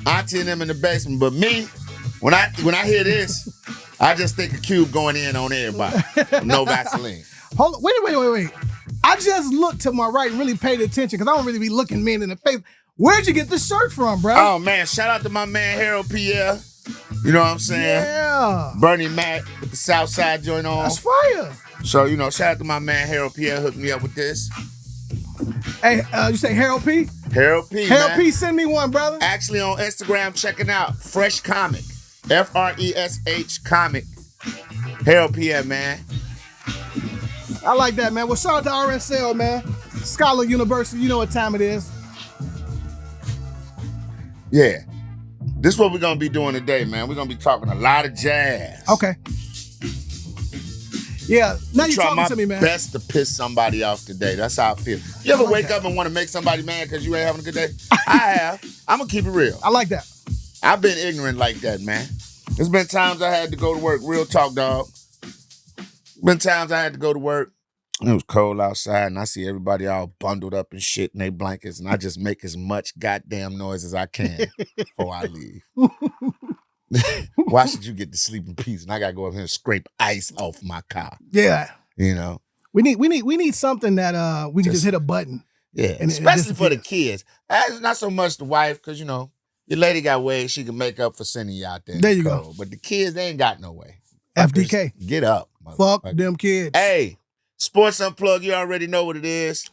Auntie and them in the basement. But me, when I hear this, I just think of Cube going in on everybody. No Vaseline. Hold on, wait. I just looked to my right and really paid attention because I don't really be looking men in the face. Where'd you get this shirt from, bro? Oh, man, shout out to my man Harold Pierre. You know what I'm saying? Yeah. Bernie Mac with the Southside joint on. That's fire. So, shout out to my man Harold Pierre hooked me up with this. Hey, you say Harold P? Harold P, Harold man. P, send me one, brother. Actually on Instagram, checking out Fresh Comic. Fresh Comic. Harold Pierre, man. I like that, man. Well, shout out to RSL, man. Scholar University, you know what time it is. Yeah. This is what we're going to be doing today, man. We're going to be talking a lot of jazz. Okay. Yeah, now you're talking to me, man. Best to piss somebody off today. That's how I feel. You ever wake up and want to make somebody mad because you ain't having a good day? I have. I'm going to keep it real. I like that. I've been ignorant like that, man. There's been times I had to go to work. Real talk, dog. Been times I had to go to work. It was cold outside, and I see everybody all bundled up and shit in their blankets, and I just make as much goddamn noise as I can before I leave. Why should you get to sleep in peace? And I gotta go up here and scrape ice off my car. Yeah. We need something that we can just hit a button. Yeah, and especially for the kids. It's not so much the wife, because your lady got ways she can make up for sending you out there. There you go. But the kids, they ain't got no way. FDK. Get up. Fuck them kids. Hey, Sports Unplugged, you already know what it is.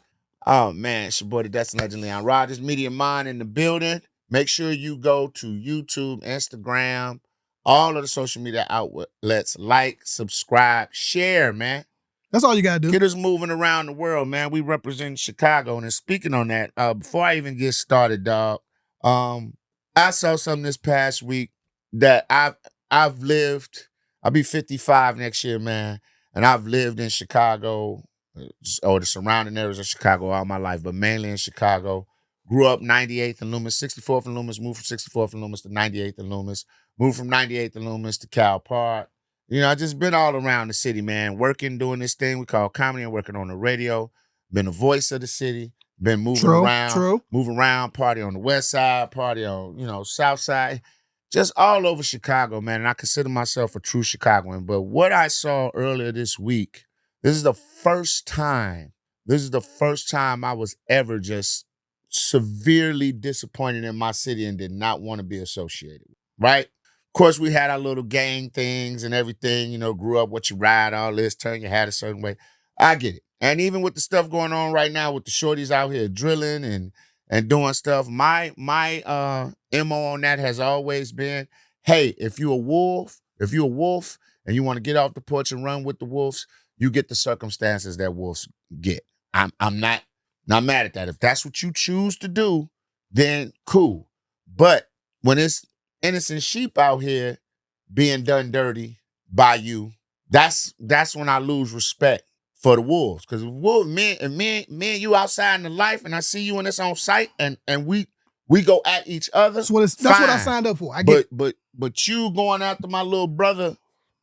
Oh, man, it's your boy, the Destin Legend Leon Rogers, Media Mind in the building. Make sure you go to YouTube, Instagram, all of the social media outlets. Like, subscribe, share, man. That's all you got to do. Get us moving around the world, man. We represent Chicago. And speaking on that, before I even get started, dog, I saw something this past week that I've lived. I'll be 55 next year, man. And I've lived in Chicago or the surrounding areas of Chicago all my life, but mainly in Chicago. Grew up 98th and Loomis, 64th and Loomis, moved from 64th and Loomis to 98th and Loomis, moved from 98th and Loomis to Cal Park. I just been all around the city, man, working, doing this thing we call comedy and working on the radio. Been a voice of the city, been moving around, party on the west side, party on, south side. Just all over Chicago, man, and I consider myself a true Chicagoan. But what I saw earlier this week, this is the first time I was ever just severely disappointed in my city and did not want to be associated with, right? Of course, we had our little gang things and everything, grew up what you ride, all this, turn your hat a certain way. I get it. And even with the stuff going on right now with the shorties out here drilling and doing stuff, my MO on that has always been, hey, if you're a wolf and you want to get off the porch and run with the wolves, you get the circumstances that wolves get. I'm not mad at that. If that's what you choose to do, then cool. But when it's innocent sheep out here being done dirty by you, that's when I lose respect for the wolves. Because me and you outside in the life, and I see you and it's on site, and we go at each other. That's what I signed up for. I get it. But you going after my little brother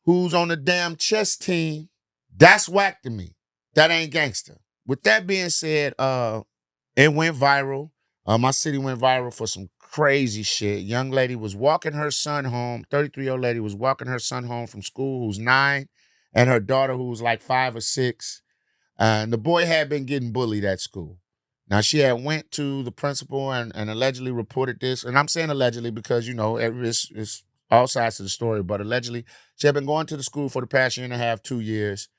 who's on the damn chess team, that's whack to me. That ain't gangster. With that being said, it went viral. My city went viral for some crazy shit. Young lady was walking her son home. 33-year-old lady was walking her son home from school who's 9, and her daughter who was like 5 or 6. And the boy had been getting bullied at school. Now, she had went to the principal and allegedly reported this. And I'm saying allegedly because, it's all sides of the story. But allegedly, she had been going to the school for the past year and a half, 2 years,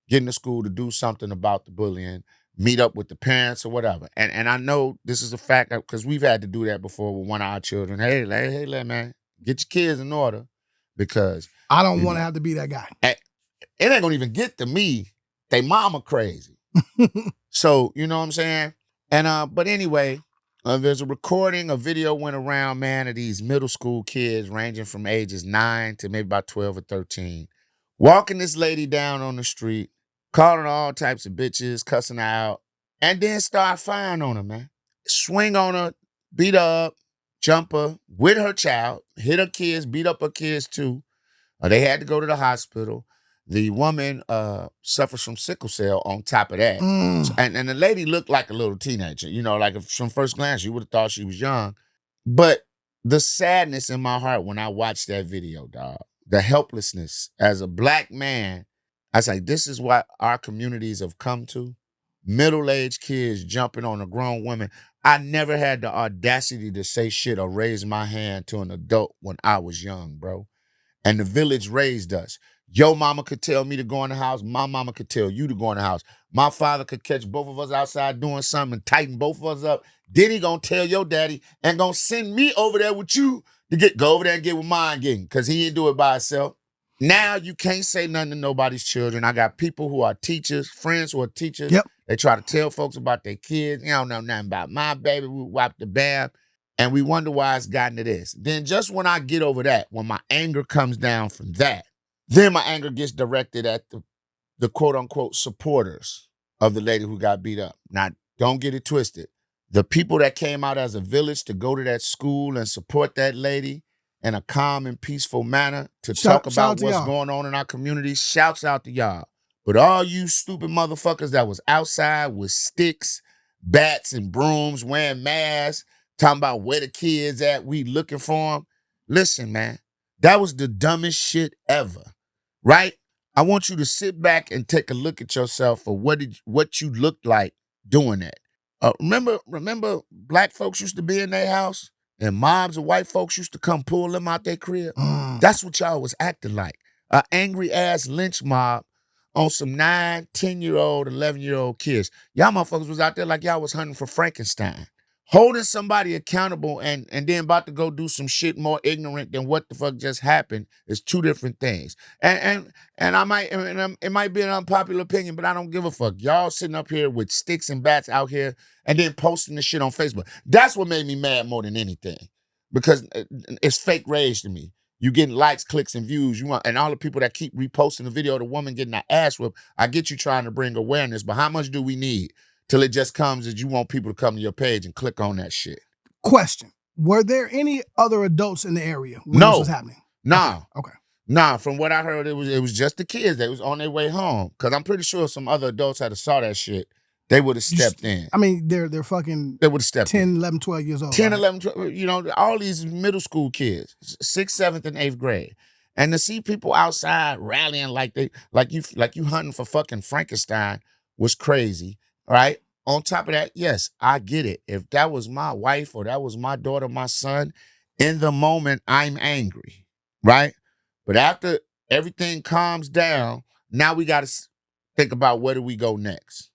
getting to school to do something about the bullying, meet up with the parents or whatever. And I know this is a fact because we've had to do that before with one of our children. Hey, man, get your kids in order because I don't want to have to be that guy. It ain't going to even get to me. They mama crazy. So, you know what I'm saying? And but anyway, there's a video went around, man, of these middle school kids ranging from ages 9 to maybe about 12 or 13, walking this lady down on the street, calling her all types of bitches, cussing her out, and then start firing on her, man. Swing on her, beat her up, jump her with her child, hit her kids, beat up her kids too. They had to go to the hospital. The woman suffers from sickle cell on top of that. And the lady looked like a little teenager. Like from first glance, you would have thought she was young. But the sadness in my heart when I watched that video, dog. The helplessness as a black man. I was like, this is what our communities have come to. Middle-aged kids jumping on a grown woman. I never had the audacity to say shit or raise my hand to an adult when I was young, bro. And the village raised us. Your mama could tell me to go in the house. My mama could tell you to go in the house. My father could catch both of us outside doing something and tighten both of us up. Then he gonna tell your daddy and gonna send me over there with you to go over there and get what mine getting, because he didn't do it by himself. Now you can't say nothing to nobody's children. I got people who are teachers, friends who are teachers. Yep. They try to tell folks about their kids. You don't know nothing about my baby. We wipe the bam. And we wonder why it's gotten to this. Then just when I get over that, when my anger comes down from that, then my anger gets directed at the quote unquote supporters of the lady who got beat up. Now, don't get it twisted. The people that came out as a village to go to that school and support that lady in a calm and peaceful manner to talk about what's going on in our community, shouts out to y'all. But all you stupid motherfuckers that was outside with sticks, bats, and brooms, wearing masks, talking about where the kids at, we looking for them. Listen, man, that was the dumbest shit ever, right? I want you to sit back and take a look at yourself for what you looked like doing that. Remember black folks used to be in their house and mobs of white folks used to come pull them out their crib? That's what y'all was acting like. An angry ass lynch mob on some 9, 10-year-old, 11-year-old kids. Y'all motherfuckers was out there like y'all was hunting for Frankenstein. Holding somebody accountable and then about to go do some shit more ignorant than what the fuck just happened is two different things. And it might be an unpopular opinion, but I don't give a fuck. Y'all sitting up here with sticks and bats out here and then posting the shit on Facebook. That's what made me mad more than anything, because it's fake rage to me. You getting likes, clicks, and views. And all the people that keep reposting the video of the woman getting her ass whipped. I get you trying to bring awareness, but how much do we need till it just comes that you want people to come to your page and click on that shit? Question: were there any other adults in the area when No. this was happening? Nah. Okay. Nah, from what I heard, it was just the kids that was on their way home. Because I'm pretty sure some other adults had saw that shit. They would have stepped in. I mean, they're fucking They would have stepped 10, in. 11, 12 years old. 10, right? 11, 12, you know, all these middle school kids, 6th, 7th, and 8th grade. And to see people outside rallying like you hunting for fucking Frankenstein was crazy, right? On top of that, yes, I get it. If that was my wife or that was my daughter, my son, in the moment, I'm angry, right? But after everything calms down, now we got to think about where do we go next,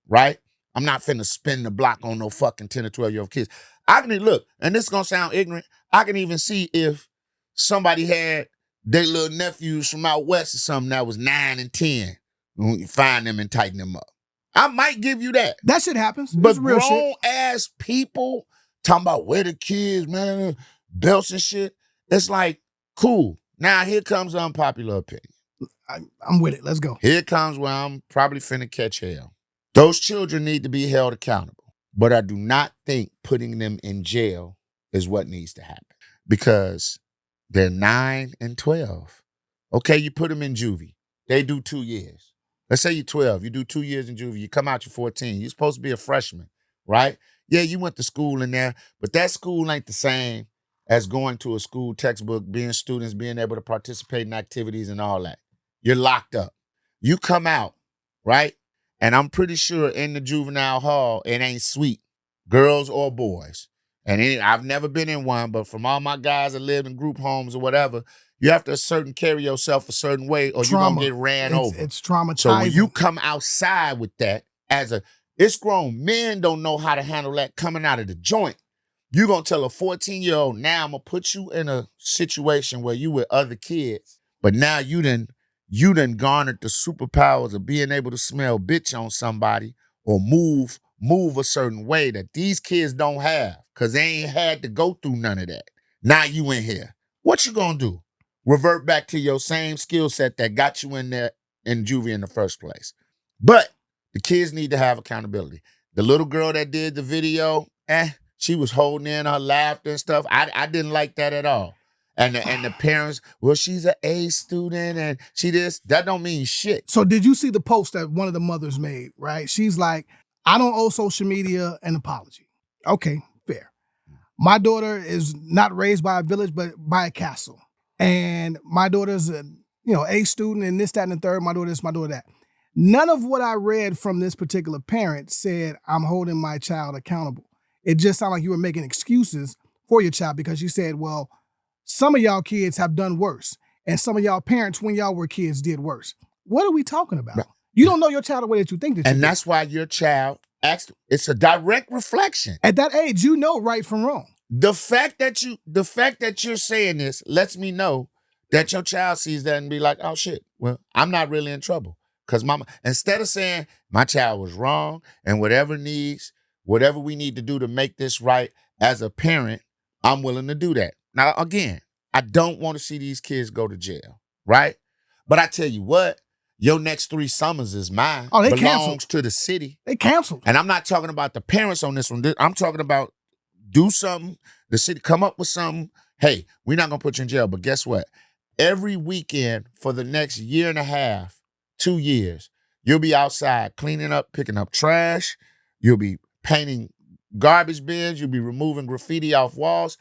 right? I'm not finna spin the block on no fucking 10 or 12-year-old kids. I can look, and this is gonna sound ignorant, I can even see if somebody had their little nephews from out west or something that was 9 and 10. You find them and tighten them up. I might give you that. That shit happens. But real shit. grown-ass people talking about where the kids, man, belts and shit, it's like, cool. Now here comes an unpopular opinion. I'm with it. Let's go. Here comes where I'm probably finna catch hell. Those children need to be held accountable, but I do not think putting them in jail is what needs to happen, because they're 9 and 12. Okay, you put them in juvie. They do 2 years. Let's say you're 12. You do 2 years in juvie. You come out, you're 14. You're supposed to be a freshman, right? Yeah, you went to school in there, but that school ain't the same as going to a school textbook, being students, being able to participate in activities and all that. You're locked up. You come out, right? And I'm pretty sure in the juvenile hall, it ain't sweet, girls or boys. And I've never been in one, but from all my guys that lived in group homes or whatever, you have to carry yourself a certain way or you're going to get ran over. It's traumatizing. So when you come outside with that, it's grown men don't know how to handle that coming out of the joint. You're going to tell a 14-year-old, now I'm going to put you in a situation where you with other kids, but now you done garnered the superpowers of being able to smell bitch on somebody or move a certain way that these kids don't have because they ain't had to go through none of that. Now you in here. What you gonna do? Revert back to your same skill set that got you in there in juvie in the first place. But the kids need to have accountability. The little girl that did the video, she was holding in her laughter and stuff. I didn't like that at all. And the parents, well, she's an A student and that don't mean shit. So did you see the post that one of the mothers made, right? She's like, I don't owe social media an apology. Okay, fair. My daughter is not raised by a village, but by a castle. And my daughter's a A student and this, that, and the third. My daughter this, my daughter that. None of what I read from this particular parent said I'm holding my child accountable. It just sounded like you were making excuses for your child because you said, well, some of y'all kids have done worse. And some of y'all parents, when y'all were kids, did worse. What are we talking about? Right. You don't know your child the way that you think that you And do. that's why your child acts, it's a direct reflection. At that age, you know right from wrong. The fact that you're saying this lets me know that your child sees that and be like, oh shit, well, I'm not really in trouble. Cause mama, instead of saying my child was wrong and whatever we need to do to make this right as a parent, I'm willing to do that. Now, again, I don't want to see these kids go to jail, right? But I tell you what, your next 3 summers is mine. Oh, they belongs canceled. to the city. They canceled. And I'm not talking about the parents on this one. I'm talking about do something, the city come up with something. Hey, we're not gonna put you in jail, but guess what? Every weekend for the next year and a half, 2 years, you'll be outside cleaning up, picking up trash. You'll be painting garbage bins. You'll be removing graffiti off walls.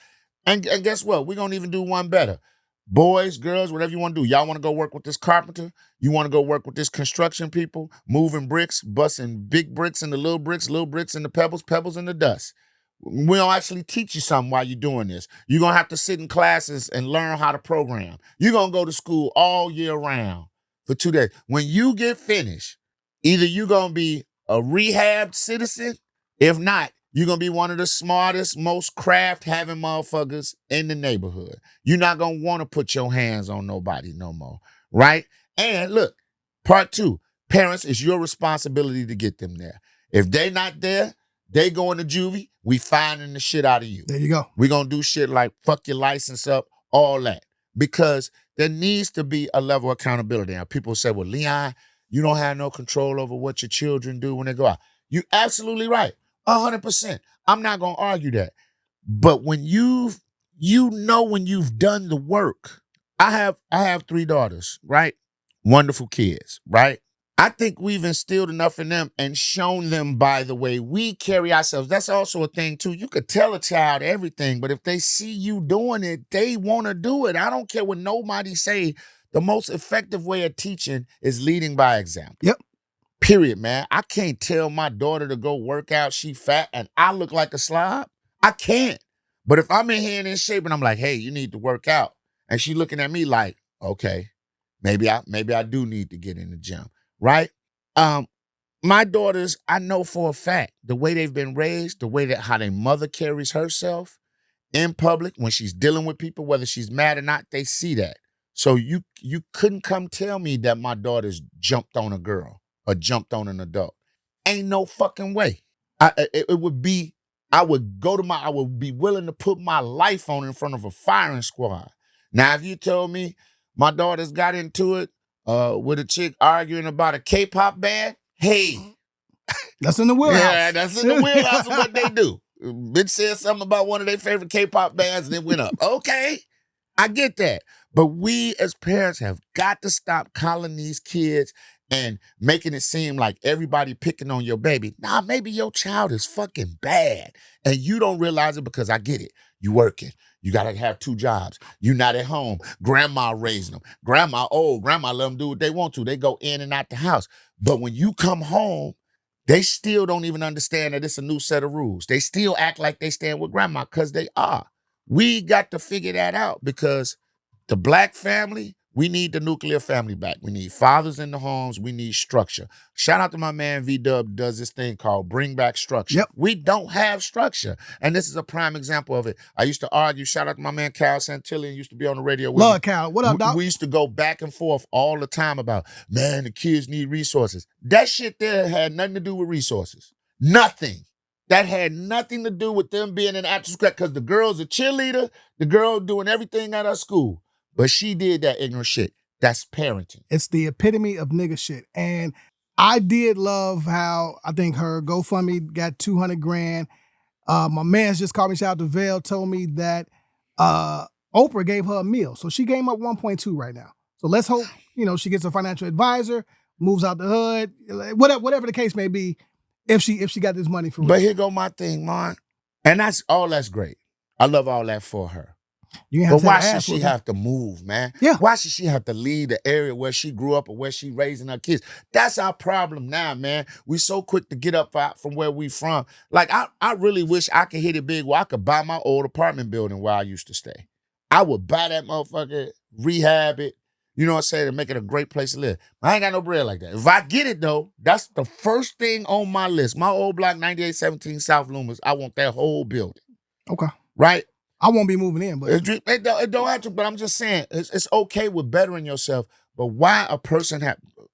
And guess what? We're gonna even do one better. Boys, girls, whatever you want to do. Y'all want to go work with this carpenter? You want to go work with this construction people, moving bricks, busting big bricks into little bricks into pebbles, pebbles into dust. We'll actually teach you something while you're doing this. You're going to have to sit in classes and learn how to program. You're going to go to school all year round for 2 days. When you get finished, either you're going to be a rehabbed citizen. If not, you're going to be one of the smartest, most craft-having motherfuckers in the neighborhood. You're not going to want to put your hands on nobody no more, right? And look, part 2, parents, it's your responsibility to get them there. If they not there, they going to juvie, we finding the shit out of you. There you go. We're going to do shit like fuck your license up, all that. Because there needs to be a level of accountability. Now, people say, well, Leon, you don't have no control over what your children do when they go out. You're absolutely right. 100%. I'm not going to argue that. But when when you've done the work, I have 3 daughters, right? Wonderful kids, right? I think we've instilled enough in them and shown them by the way we carry ourselves. That's also a thing too. You could tell a child everything, but if they see you doing it, they want to do it. I don't care what nobody say. The most effective way of teaching is leading by example. Yep. Period, man. I can't tell my daughter to go work out. She fat and I look like a slob. I can't. But if I'm in here and in shape and I'm like, hey, you need to work out. And she looking at me like, okay, maybe I do need to get in the gym. Right? My daughters, I know for a fact, the way they've been raised, the way that how their mother carries herself in public when she's dealing with people, whether she's mad or not, they see that. So you couldn't come tell me that my daughters jumped on a girl or jumped on an adult. Ain't no fucking way. It would be, I would be willing to put my life on in front of a firing squad. Now, if you told me my daughters got into it, with a chick arguing about a K-pop band, hey. That's in the wheelhouse. Yeah, that's in the wheelhouse of what they do. Bitch said something about one of their favorite K-pop bands and it went up. Okay, I get that. But we as parents have got to stop calling these kids and making it seem like everybody picking on your baby. Nah, maybe your child is fucking bad and you don't realize it because I get it. You working. You got to have 2 jobs. You not at home. Grandma raising them. Grandma old. Grandma let them do what they want to. They go in and out the house. But when you come home, they still don't even understand that it's a new set of rules. They still act like they stand with grandma because they are. We got to figure that out because the Black family, we need the nuclear family back. We need fathers in the homes. We need structure. Shout out to my man V-Dub does this thing called Bring Back Structure. Yep. We don't have structure. And this is a prime example of it. I used to argue, shout out to my man Cal Santillan, used to be on the radio with Love me. Cal. What up, dog? We used to go back and forth all the time about, man, the kids need resources. That shit there had nothing to do with resources. Nothing. That had nothing to do with them being in after school because the girl's a cheerleader, the girl doing everything at our school. But she did that ignorant shit. That's parenting. It's the epitome of nigga shit. And I did love how I think her GoFundMe got 200 grand. My man's just called me, shout out to Vail, told me that Oprah gave her a meal. So she came up 1.2 right now. So let's hope, she gets a financial advisor, moves out the hood, whatever the case may be, if she got this money for real. But here go my thing, man. And that's great. I love all that for her. You ain't But have to why take should ass she whooping. have to move, man? Yeah. Why should she have to leave the area where she grew up or where she raising her kids? That's our problem now, man. We so quick to get up out from where we from. Like, I really wish I could hit it big where I could buy my old apartment building where I used to stay. I would buy that motherfucker, rehab it, you know what I'm saying, and make it a great place to live. I ain't got no bread like that. If I get it, though, that's the first thing on my list. My old block, 9817 South Loomis, I want that whole building. Okay. Right? I won't be moving in, but It don't have to, but I'm just saying, it's okay with bettering yourself, but why a person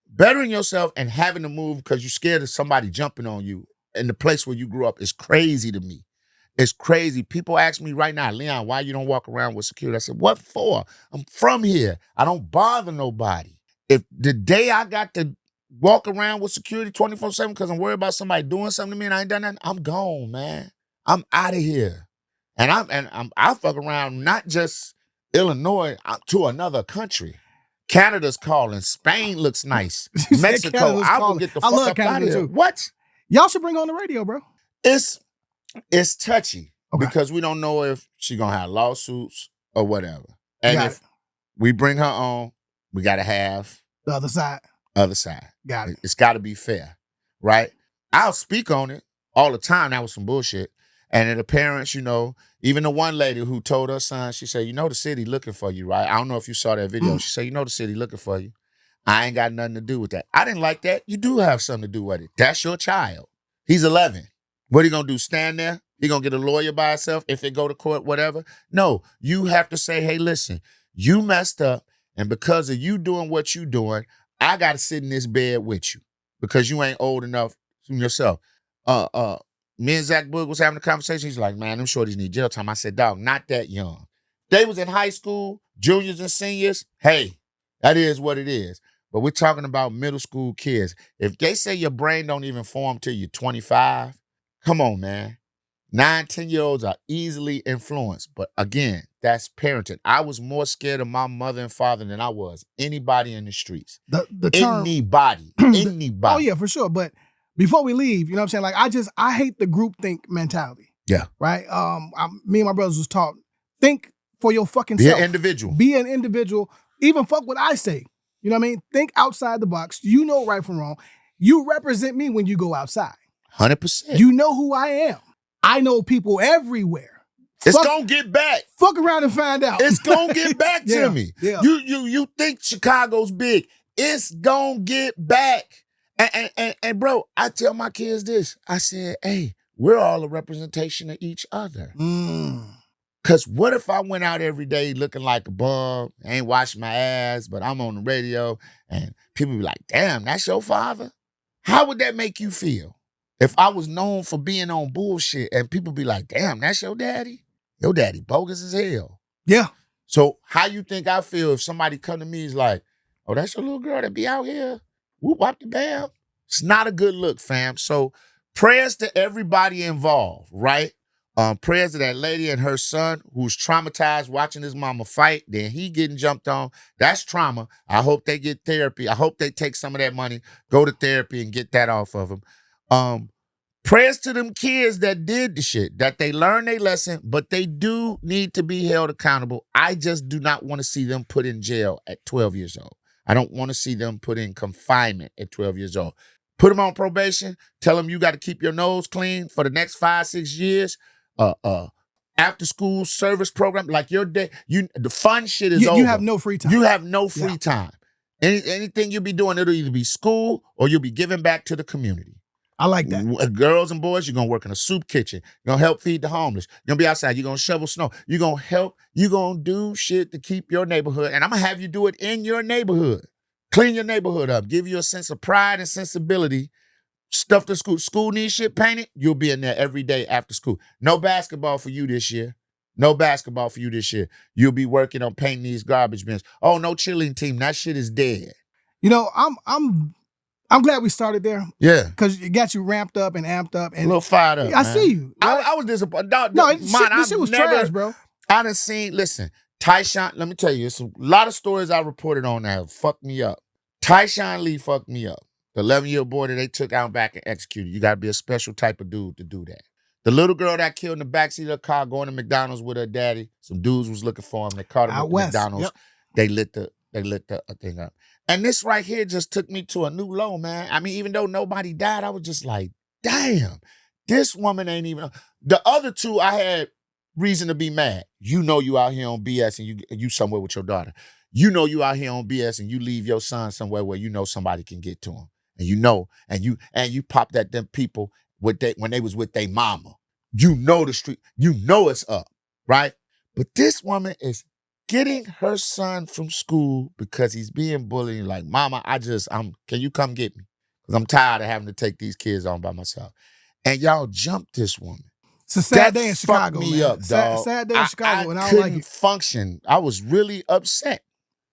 bettering yourself and having to move because you're scared of somebody jumping on you in the place where you grew up is crazy to me. It's crazy. People ask me right now, Leon, why you don't walk around with security? I said, what for? I'm from here. I don't bother nobody. If the day I got to walk around with security 24/7 because I'm worried about somebody doing something to me and I ain't done nothing, I'm gone, man. I'm out of here. And I fuck around not just Illinois to another country. Canada's calling. Spain looks nice. you said Mexico, Canada's I will calling. get the I fuck love up out Canada of here. too. What? Y'all should bring her on the radio, bro. It's touchy Okay. because we don't know if she gonna have lawsuits or whatever. And Got if it. we bring her on, we gotta have The other side. other side. Got it. It's gotta be fair, right? I'll speak on it all the time. That was some bullshit. And then the parents, even the one lady who told her son, she said, the city looking for you, right? I don't know if you saw that video. She said, the city looking for you. I ain't got nothing to do with that. I didn't like that. You do have something to do with it. That's your child. He's 11. What are you going to do, stand there? He going to get a lawyer by himself if they go to court, whatever? No, you have to say, hey, listen, you messed up, and because of you doing what you doing, I got to sit in this bed with you because you ain't old enough yourself. Me and Zach Boog was having a conversation. He's like, man, them shorties need jail time. I said, dog, not that young. They was in high school, juniors and seniors. Hey, that is what it is. But we're talking about middle school kids. If they say your brain don't even form till you're 25, come on, man. 9, 10-year-olds are easily influenced. But again, that's parenting. I was more scared of my mother and father than I was anybody in the streets. The term Anybody. Anybody. Oh yeah, for sure. But before we leave, you know what I'm saying? Like I hate the groupthink mentality. Yeah. Right? Me and my brothers was taught, think for your fucking Be self. an individual. Be an individual. Even fuck what I say. You know what I mean? Think outside the box. You know right from wrong. You represent me when you go outside. 100%. You know who I am. I know people everywhere. It's gonna get back. Fuck around and find out. It's gonna get back to Yeah, me. yeah. You think Chicago's big. It's gonna get back. And bro, I tell my kids this. I said, hey, we're all a representation of each other. Cause what if I went out every day looking like a bum, ain't washing my ass, but I'm on the radio and people be like, damn, that's your father? How would that make you feel? If I was known for being on bullshit and people be like, damn, that's your daddy? Your daddy bogus as hell. Yeah. So how you think I feel if somebody come to me is like, oh, that's your little girl that be out here? Whoop, whop the bam. It's not a good look, fam. So prayers to everybody involved, right? Prayers to that lady and her son who's traumatized watching his mama fight. Then he getting jumped on. That's trauma. I hope they get therapy. I hope they take some of that money, go to therapy and get that off of them. Prayers to them kids that did the shit, that they learned their lesson, but they do need to be held accountable. I just do not want to see them put in jail at 12 years old. I don't want to see them put in confinement at 12 years old. Put them on probation. Tell them you got to keep your nose clean for the next 5, 6 years. After school service program, like your day, the fun shit is over. You have no free time. You have no free time. Anything you'll be doing, it'll either be school or you'll be giving back to the community. I like that. Girls and boys, you're going to work in a soup kitchen. You're going to help feed the homeless. You're going to be outside. You're going to shovel snow. You're going to help. You're going to do shit to keep your neighborhood. And I'm going to have you do it in your neighborhood. Clean your neighborhood up. Give you a sense of pride and sensibility. Stuff the school. School needs shit painted. You'll be in there every day after school. No basketball for you this year. No basketball for you this year. You'll be working on painting these garbage bins. Oh, no cheerleading team. That shit is dead. You know, I'm glad we started there. Yeah. Because it got you ramped up and amped up. And a little fired up, I man. see you. Right? I was disappointed. This shit was trash, bro. I done seen, listen, Tyshawn, let me tell you, it's a lot of stories I reported on that have fucked me up. Tyshawn Lee fucked me up. The 11-year-old boy that they took out back and executed. You got to be a special type of dude to do that. The little girl that killed in the backseat of the car going to McDonald's with her daddy. Some dudes was looking for him. They caught him Out at west. McDonald's. Yep. They lit the thing up. And this right here just took me to a new low, man. I mean, even though nobody died, I was just like, damn, this woman ain't even. The other two, I had reason to be mad. You know you out here on BS and you somewhere with your daughter. You know you out here on BS and you leave your son somewhere where you know somebody can get to him. And you know, and you popped at them people when they was with their mama. You know the street, you know it's up, right? But this woman is getting her son from school because he's being bullied. Like, mama, can you come get me? Because I'm tired of having to take these kids on by myself. And y'all jumped this woman. It's a sad day in That Chicago, fucked me man. up, dog. Sad day in Chicago, and I don't couldn't like it. function. I was really upset.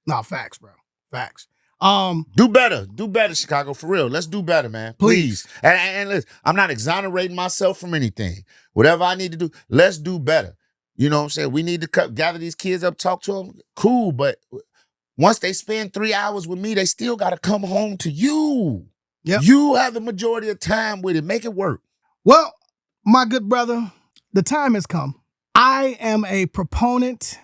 No, facts, bro. Facts. Do better, Chicago, for real. Let's do better, man. Please. And listen, I'm not exonerating myself from anything. Whatever I need to do, let's do better. You know what I'm saying? We need to gather these kids up, talk to them. Cool, but once they spend 3 hours with me, they still got to come home to you. Yep. You have the majority of time with it. Make it work. Well, my good brother, the time has come. I am a proponent.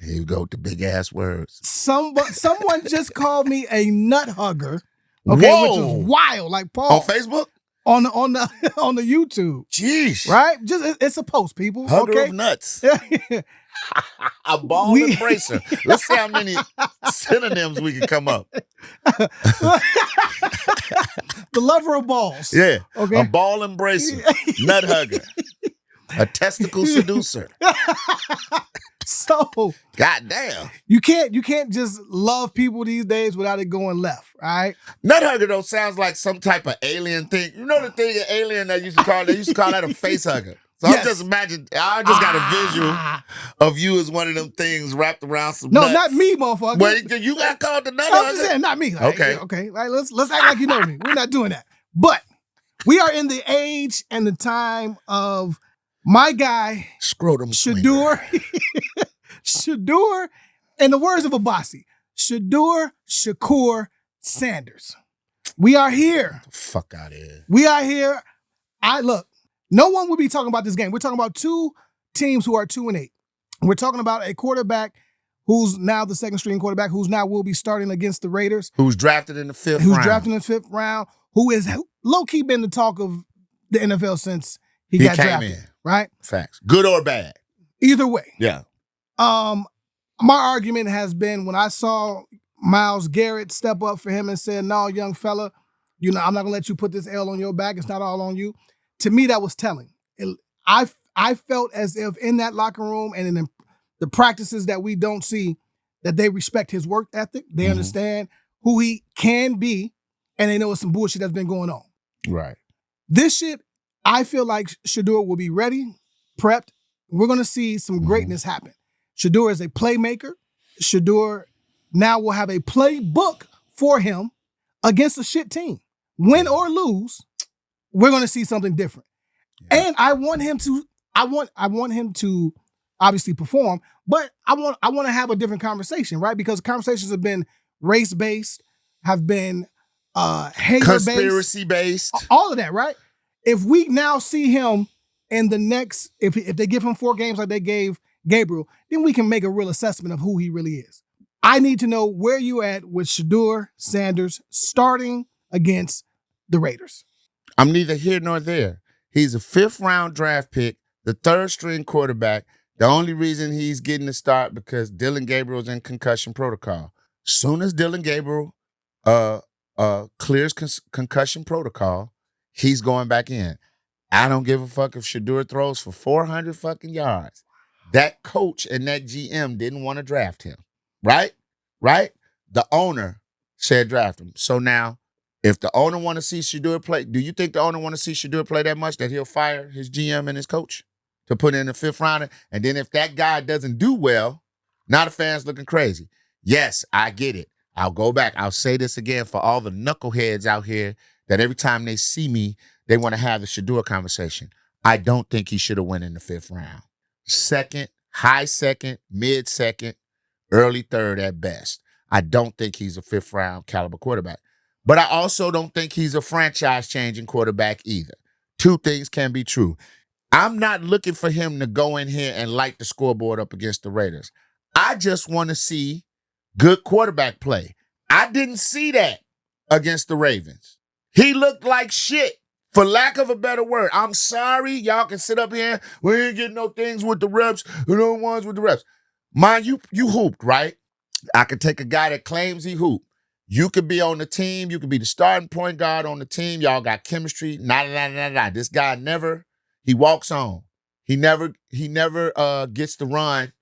Here you go with the big ass words. Someone just called me a nut hugger. Okay, Whoa. which is wild. Like Paul On Facebook? on the on the YouTube. Jeez. Right? Just it's a post, people. Hugger okay? of nuts. A ball embracer. Let's see how many synonyms we can come up. The lover of balls. Yeah. Okay. A ball embracer. Nut hugger. A testicle seducer. So goddamn. You can't just love people these days without it going left, right? Nut hugger though sounds like some type of alien thing. You know the thing an alien they used to call that a face hugger. So Yes. I just got a visual of you as one of them things wrapped around some No, nuts. not me, motherfucker. Wait, you got called the nut I'm hugger? just saying, not me. Like, Okay. Okay. Like, let's act like you know me. We're not doing that. But we are in the age and the time of my guy, Scrotum Shedeur. Shedeur, in the words of Abbasi, Shedeur Shakur Sanders. We are here. Fuck out of here. We are here. Look, no one would be talking about this game. We're talking about two teams who are 2-8. We're talking about a quarterback who's now the second string quarterback, who's now will be starting against the Raiders. Who's drafted in the fifth round. Who's drafted in the 5th round, who is low-key been the talk of the NFL since he got came drafted. in. Right? Facts. Good or bad. Either way. Yeah. My argument has been when I saw Myles Garrett step up for him and said, "No, young fella, I'm not gonna let you put this L on your back. It's not all on you." To me, that was telling. I felt as if in that locker room and in the practices that we don't see, that they respect his work ethic. They understand who he can be, and they know it's some bullshit that's been going on. Right. This shit, I feel like Shedeur will be ready, prepped. We're gonna see some greatness happen. Shedeur is a playmaker. Shedeur now will have a playbook for him against a shit team. Win or lose, we're going to see something different. Yeah. And I want him to obviously perform, but I want to have a different conversation, right? Because conversations have been race-based, have been hater-based, conspiracy-based, all of that, right? If we now see him in the next, if they give him 4 games like they gave Gabriel, then we can make a real assessment of who he really is. I need to know where you at with Shedeur Sanders starting against the Raiders. I'm neither here nor there. He's a 5th round draft pick, the 3rd string quarterback. The only reason he's getting the start because Dylan Gabriel's in concussion protocol. Soon as Dylan Gabriel clears concussion protocol, he's going back in. I don't give a fuck if Shedeur throws for 400 fucking yards. That coach and that GM didn't want to draft him, right? Right? The owner said draft him. So now, if the owner want to see Shedeur play, do you think the owner want to see Shedeur play that much that he'll fire his GM and his coach to put in the 5th rounder? And then if that guy doesn't do well, now the fans looking crazy. Yes, I get it. I'll go back. I'll say this again for all the knuckleheads out here that every time they see me, they want to have the Shedeur conversation. I don't think he should have went in the 5th round. 2nd, high 2nd, mid 2nd, early 3rd at best. I don't think he's a 5th round caliber quarterback. But I also don't think he's a franchise-changing quarterback either. 2 things can be true. I'm not looking for him to go in here and light the scoreboard up against the Raiders. I just want to see good quarterback play. I didn't see that against the Ravens. He looked like shit, for lack of a better word. I'm sorry. Y'all can sit up here. We ain't getting no things with the reps. No ones with the reps. Mind you hooped, right? I could take a guy that claims he hooped. You could be on the team. You could be the starting point guard on the team. Y'all got chemistry. Nah. This guy he walks on. He never gets to run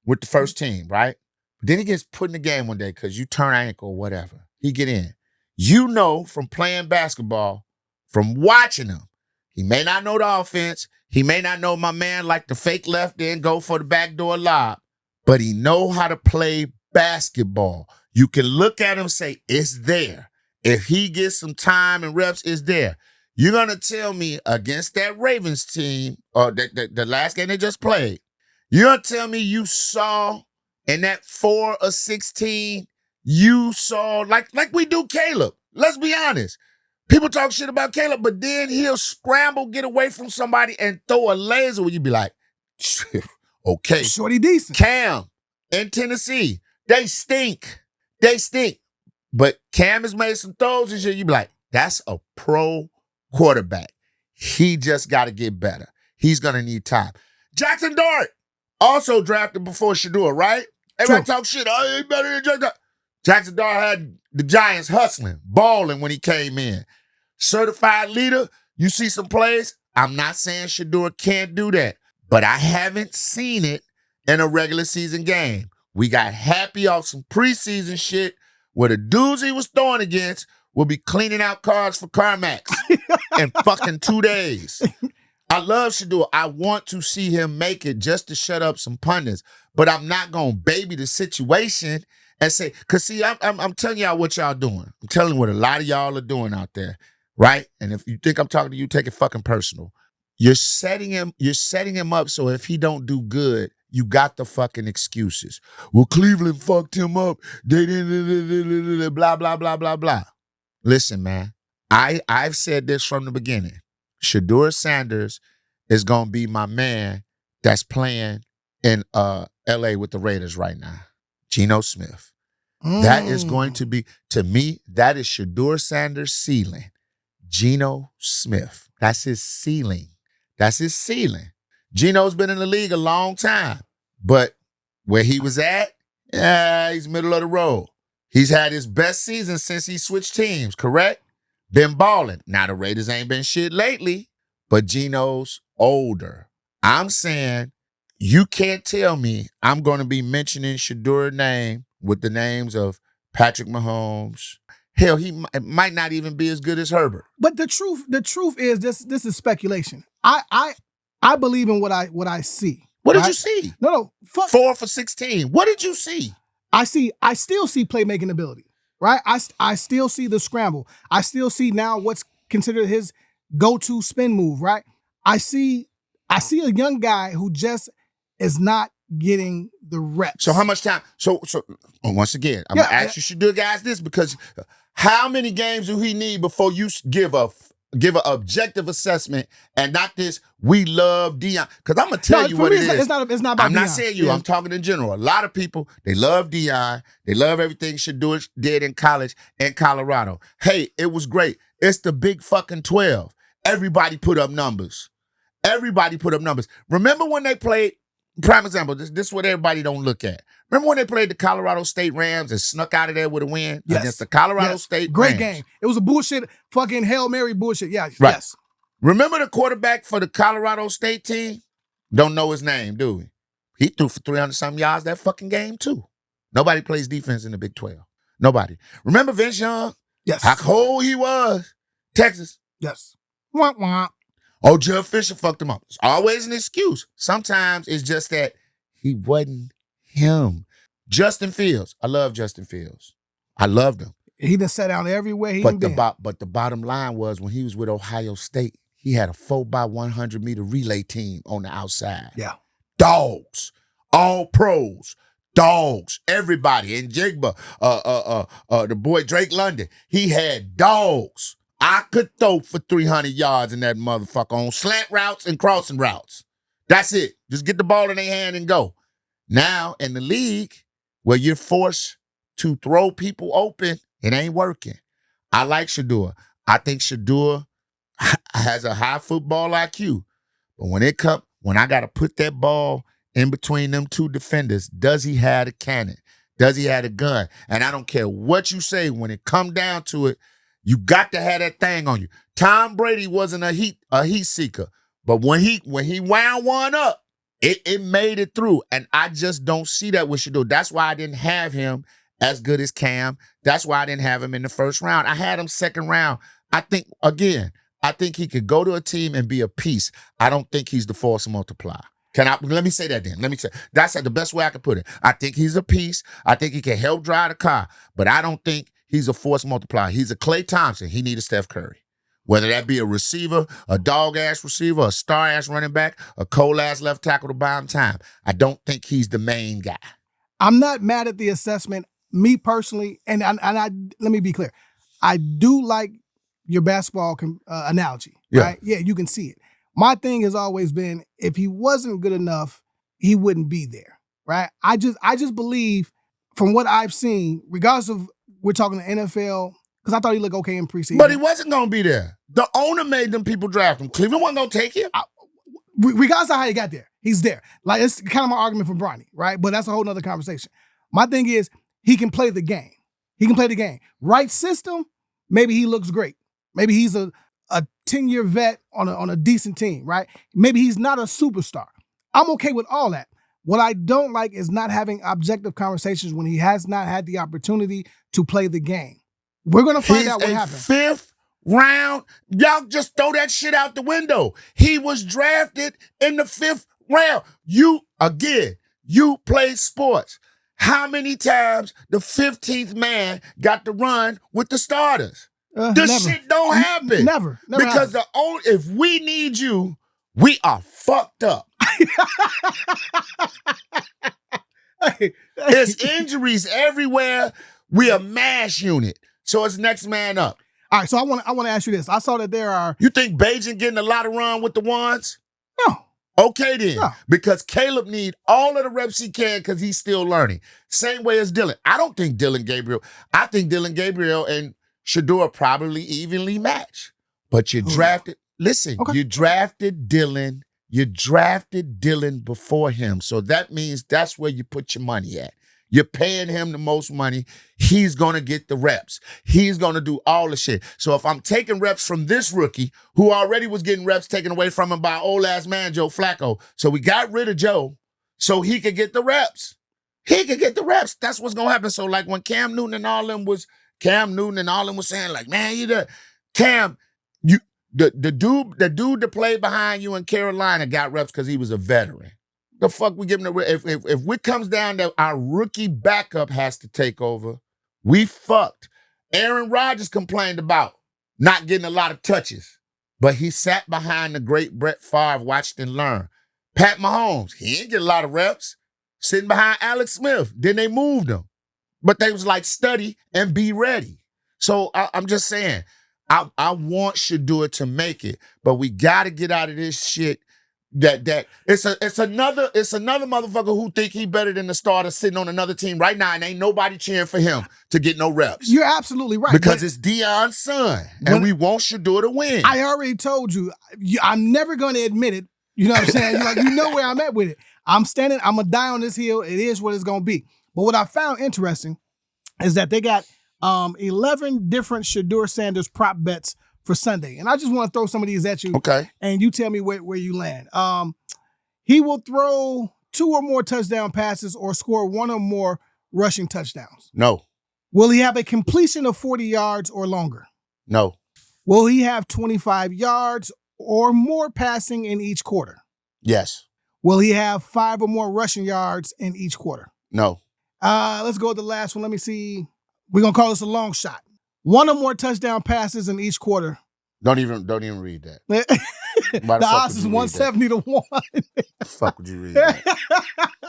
with the first team, right? But then he gets put in the game one day because you turn ankle or whatever. He get in. You know from playing basketball, from watching him, he may not know the offense. He may not know my man like the fake left end, go for the backdoor lob, but he know how to play basketball. You can look at him and say, it's there. If he gets some time and reps, it's there. You're going to tell me against that Ravens team, or the last game they just played, you're going to tell me you saw in that 4 or 16, you saw, like we do Caleb. Let's be honest. People talk shit about Caleb, but then he'll scramble, get away from somebody, and throw a laser where you be like, okay. Shorty decent. Cam in Tennessee, they stink. But Cam has made some throws and shit. You be like, that's a pro quarterback. He just got to get better. He's going to need time. Jackson Dart, also drafted before Shedeur, right? Everybody talk shit. Oh, he better than Jackson Dart. Jackson Dart had the Giants hustling, balling when he came in. Certified leader, you see some plays. I'm not saying Shedeur can't do that, but I haven't seen it in a regular season game. We got happy off some preseason shit where the dudes he was throwing against will be cleaning out cars for CarMax in fucking 2 days. I love Shedeur. I want to see him make it just to shut up some pundits, but I'm not going to baby the situation and say, because see, I'm telling y'all what y'all doing. I'm telling you what a lot of y'all are doing out there, right? And if you think I'm talking to you, take it fucking personal. You're setting him up so if he don't do good, you got the fucking excuses. Well, Cleveland fucked him up. They didn't, blah, blah, blah, blah, blah. Listen, man, I've said this from the beginning. Shedeur Sanders is going to be my man that's playing in L.A. with the Raiders right now. Geno Smith. That is going to be, to me, that is Shedeur Sanders' ceiling. Geno Smith. That's his ceiling. Geno's been in the league a long time, but where he was at, he's middle of the road. He's had his best season since he switched teams, correct? Been balling. Now, the Raiders ain't been shit lately, but Geno's older. I'm saying you can't tell me I'm going to be mentioning Shedeur's name with the names of Patrick Mahomes. Hell, might not even be as good as Herbert. But the truth is this is speculation. I believe in what I see. What did you see? No. 4 for 16. What did you see? I still see playmaking ability, right? I still see the scramble. I still see now what's considered his go-to spin move, right? I see a young guy who just is not getting the reps. So how much time? So once again, I'm gonna ask you Shedeur guys this, because how many games do he need before you give an objective assessment and not this, we love Deion? Because I'm going to tell you what it is. It's not about I'm Deion. not saying you. Yeah. I'm talking in general. A lot of people, they love Deion. They love everything Shedeur did in college in Colorado. Hey, it was great. It's the big fucking 12. Everybody put up numbers. Remember when they played, prime example, this is what everybody don't look at. Remember when they played the Colorado State Rams and snuck out of there with a win against the Colorado State Great Rams? Game. It was a bullshit, fucking Hail Mary bullshit. Yeah, right. Yes. Remember the quarterback for the Colorado State team? Don't know his name, do we? He threw for 300-something yards that fucking game, too. Nobody plays defense in the Big 12. Nobody. Remember Vince Young? Yes. How cold he was. Texas. Yes. Wah, wah. Oh, Jeff Fisher fucked him up. It's always an excuse. Sometimes it's just that he wasn't him. Justin Fields. I love Justin Fields. I loved him. He done sat down everywhere he but been. But the bottom line was when he was with Ohio State, he had a 4x100 meter relay team on the outside. Yeah. Dogs. All pros. Dogs. Everybody. And Jigba, the boy Drake London, he had dogs I could throw for 300 yards in that motherfucker on slant routes and crossing routes. That's it. Just get the ball in their hand and go. Now, in the league, where you're forced to throw people open, it ain't working. I like Shedeur. I think Shedeur has a high football IQ. But when I got to put that ball in between them two defenders, does he have a cannon? Does he have a gun? And I don't care what you say, when it come down to it, you got to have that thing on you. Tom Brady wasn't a heat seeker, but when he wound one up, it made it through. And I just don't see that with Shedeur. That's why I didn't have him as good as Cam. That's why I didn't have him in the first round. I had him second round. I think he could go to a team and be a piece. I don't think he's the force multiplier. Let me say that then. That's the best way I can put it. I think he's a piece. I think he can help drive the car, but I don't think he's a force multiplier. He's a Klay Thompson. He needs a Steph Curry. Whether that be a receiver, a dog-ass receiver, a star-ass running back, a cold-ass left tackle to buy him time. I don't think he's the main guy. I'm not mad at the assessment. Me personally, and I let me be clear. I do like your basketball analogy, right? Yeah, you can see it. My thing has always been, if he wasn't good enough, he wouldn't be there, right? I just believe, from what I've seen, regardless of, we're talking the NFL, because I thought he looked okay in preseason. But he wasn't going to be there. The owner made them people draft him. Cleveland wasn't going to take him. Regardless of how he got there, he's there. Like, it's kind of my argument for Bronny, right? But that's a whole nother conversation. My thing is, he can play the game. He can play the game. Right system, maybe he looks great. Maybe he's a 10-year vet on a decent team, right? Maybe he's not a superstar. I'm okay with all that. What I don't like is not having objective conversations when he has not had the opportunity to play the game. We're going to find out what happened. Fifth round. Y'all just throw that shit out the window. He was drafted in the 5th round. You play sports. How many times the 15th man got to run with the starters? Shit don't happen. Never because happens. If we need you, we are fucked up. There's injuries everywhere. We a mash unit. So it's next man up. All right, so I want to ask you this. I saw that there are... You think Bajan getting a lot of run with the ones? No. Okay then. No. Because Caleb need all of the reps he can because he's still learning. Same way as Dylan. I don't think Dylan Gabriel... I think Dylan Gabriel and Shedeur probably evenly match. But you drafted... Listen, you drafted Dylan. You drafted Dylan before him. So that means that's where you put your money at. You're paying him the most money. He's going to get the reps. He's going to do all the shit. So if I'm taking reps from this rookie, who already was getting reps taken away from him by old-ass man Joe Flacco, so we got rid of Joe so he could get the reps. He could get the reps. That's what's going to happen. So like when Cam Newton and all them was saying like, man, the dude that played behind you in Carolina got reps because he was a veteran. The fuck we giving if it comes down that our rookie backup has to take over, we fucked. Aaron Rodgers complained about not getting a lot of touches, but he sat behind the great Brett Favre, watched and learned. Pat Mahomes, he didn't get a lot of reps, sitting behind Alex Smith. Then they moved him, but they was like study and be ready. So I'm just saying, I want Shedeur to make it, but we got to get out of this shit. That it's another motherfucker who think he better than the starter sitting on another team right now, and ain't nobody cheering for him to get no reps. You're absolutely right. Because it's Deion's son, and we want Shedeur to win. I already told you, I'm never going to admit it. You know what I'm saying? You know where I'm at with it. I'm going to die on this hill. It is what it's going to be. But what I found interesting is that they got 11 different Shedeur Sanders prop bets for Sunday. And I just want to throw some of these at you. Okay. And you tell me where you land. He will throw 2 or more touchdown passes or score 1 or more rushing touchdowns. No. Will he have a completion of 40 yards or longer? No. Will he have 25 yards or more passing in each quarter? Yes. Will he have 5 or more rushing yards in each quarter? No. Let's go with the last one. Let me see. We're going to call this a long shot. 1 or more touchdown passes in each quarter. Don't even read that. The odds is 170 to 1. The fuck would you read that?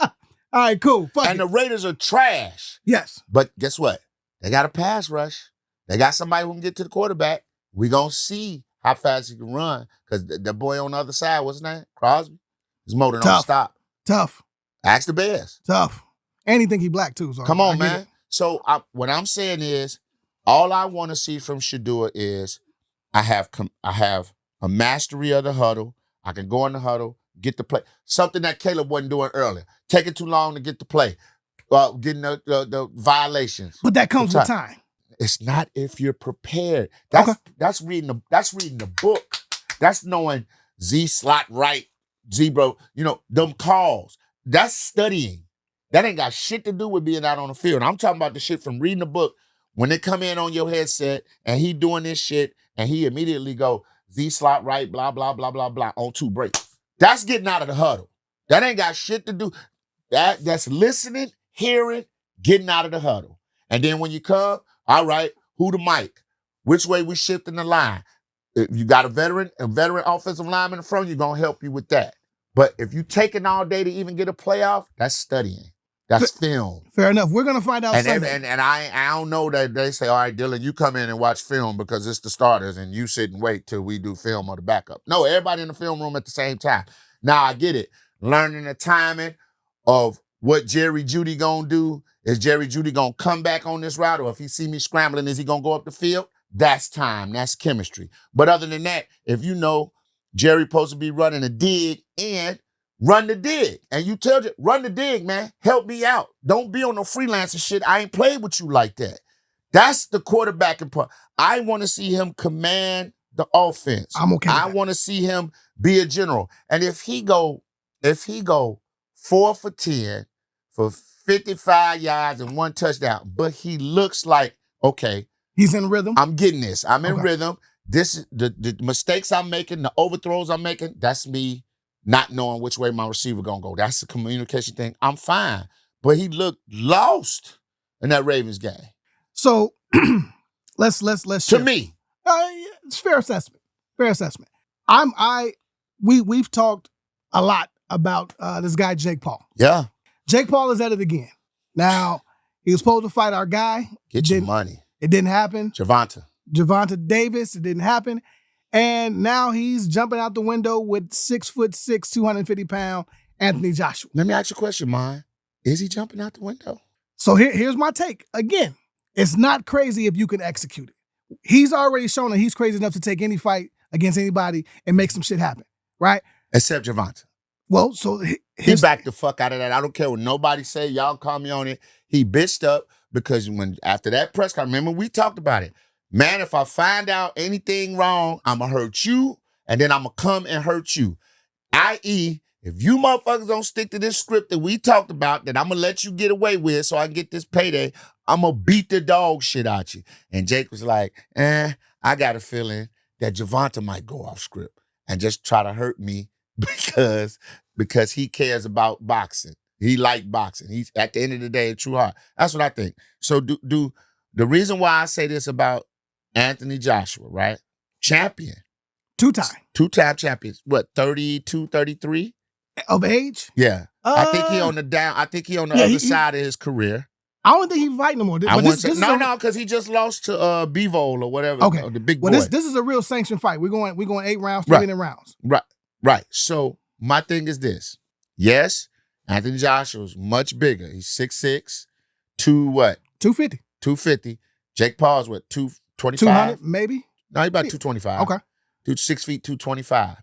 All right, cool. And the Raiders are trash. Yes. But guess what? They got a pass rush. They got somebody who can get to the quarterback. We gonna see how fast he can run. Because the boy on the other side, what's his name? Crosby? His motor don't Tough. stop. Tough. Ask the Bears. Tough. And he think he black too. So Come I on, get man. it. So what I'm saying is, all I want to see from Shedeur is I have a mastery of the huddle. I can go in the huddle, get the play. Something that Caleb wasn't doing earlier. Taking too long to get the play. Getting the violations. But that comes with time. It's not if you're prepared. Okay. That's reading the book. That's knowing Z slot right, zebra, them calls. That's studying. That ain't got shit to do with being out on the field. I'm talking about the shit from reading the book. When they come in on your headset and he doing this shit and he immediately go Z slot right, blah, blah, blah, blah, blah, on 2 breaks. That's getting out of the huddle. That ain't got shit to do. That's listening, hearing, getting out of the huddle. And then when you come, all right, who the mic? Which way we shifting the line? If you got a veteran offensive lineman in front, you're going to help you with that. But if you taking all day to even get a playoff, that's studying. That's film. Fair enough. We're going to find out Sunday. And I don't know that they say, all right, Dylan, you come in and watch film because it's the starters and you sit and wait till we do film or the backup. No, everybody in the film room at the same time. Now, I get it. Learning the timing of what Jerry Jeudy going to do. Is Jerry Jeudy going to come back on this route? Or if he see me scrambling, is he going to go up the field? That's time. That's chemistry. But other than that, if you know Jerry supposed to be running a dig and run the dig. And you tell you, run the dig, man. Help me out. Don't be on no freelancer shit. I ain't played with you like that. That's the quarterbacking part. I want to see him command the offense. I'm okay with I that. want to see him be a general. And if he go 4 for 10 for 55 yards and 1 touchdown, but he looks like, okay, he's in rhythm. I'm getting this. I'm in rhythm. This is the mistakes I'm making, the overthrows I'm making, that's me not knowing which way my receiver gonna go. That's the communication thing. I'm fine. But he looked lost in that Ravens game. So let's shift. To me. It's fair assessment. Fair assessment. We've talked a lot about this guy, Jake Paul. Yeah. Jake Paul is at it again. Now, he was supposed to fight our guy. Get your money. It didn't happen. Javonte Davis, it didn't happen. And now he's jumping out the window with 6'6", 250 pound Anthony Joshua. Let me ask you a question, man. Is he jumping out the window? So here's my take. Again, it's not crazy if you can execute it. He's already shown that he's crazy enough to take any fight against anybody and make some shit happen, right? Except Javonte. Well, so he backed the fuck out of that. I don't care what nobody say. Y'all call me on it. He bitched up because after that press conference, remember we talked about it. Man, if I find out anything wrong, I'm going to hurt you, and then I'm going to come and hurt you. I.e., if you motherfuckers don't stick to this script that we talked about that I'm going to let you get away with so I can get this payday, I'm going to beat the dog shit out you. And Jake was like, I got a feeling that Javonte might go off script and just try to hurt me because he cares about boxing. He like boxing. He's at the end of the day a true heart. That's what I think. So do the reason why I say this about Anthony Joshua, right? Champion. 2-time champions. What, 32, 33? Of age? Yeah. I think he on the other side of his career. I don't think he's fighting no more. Because he just lost to Bivol or whatever. Okay. The big boy. Well, this is a real sanctioned fight. We're going 8 rounds, 3 minute rounds. Right. So my thing is this. Yes, Anthony Joshua's much bigger. He's 6'6", 250. 250. Jake Paul's what, 225? 200, maybe? No, he's about 225. Okay. 6 feet, 225.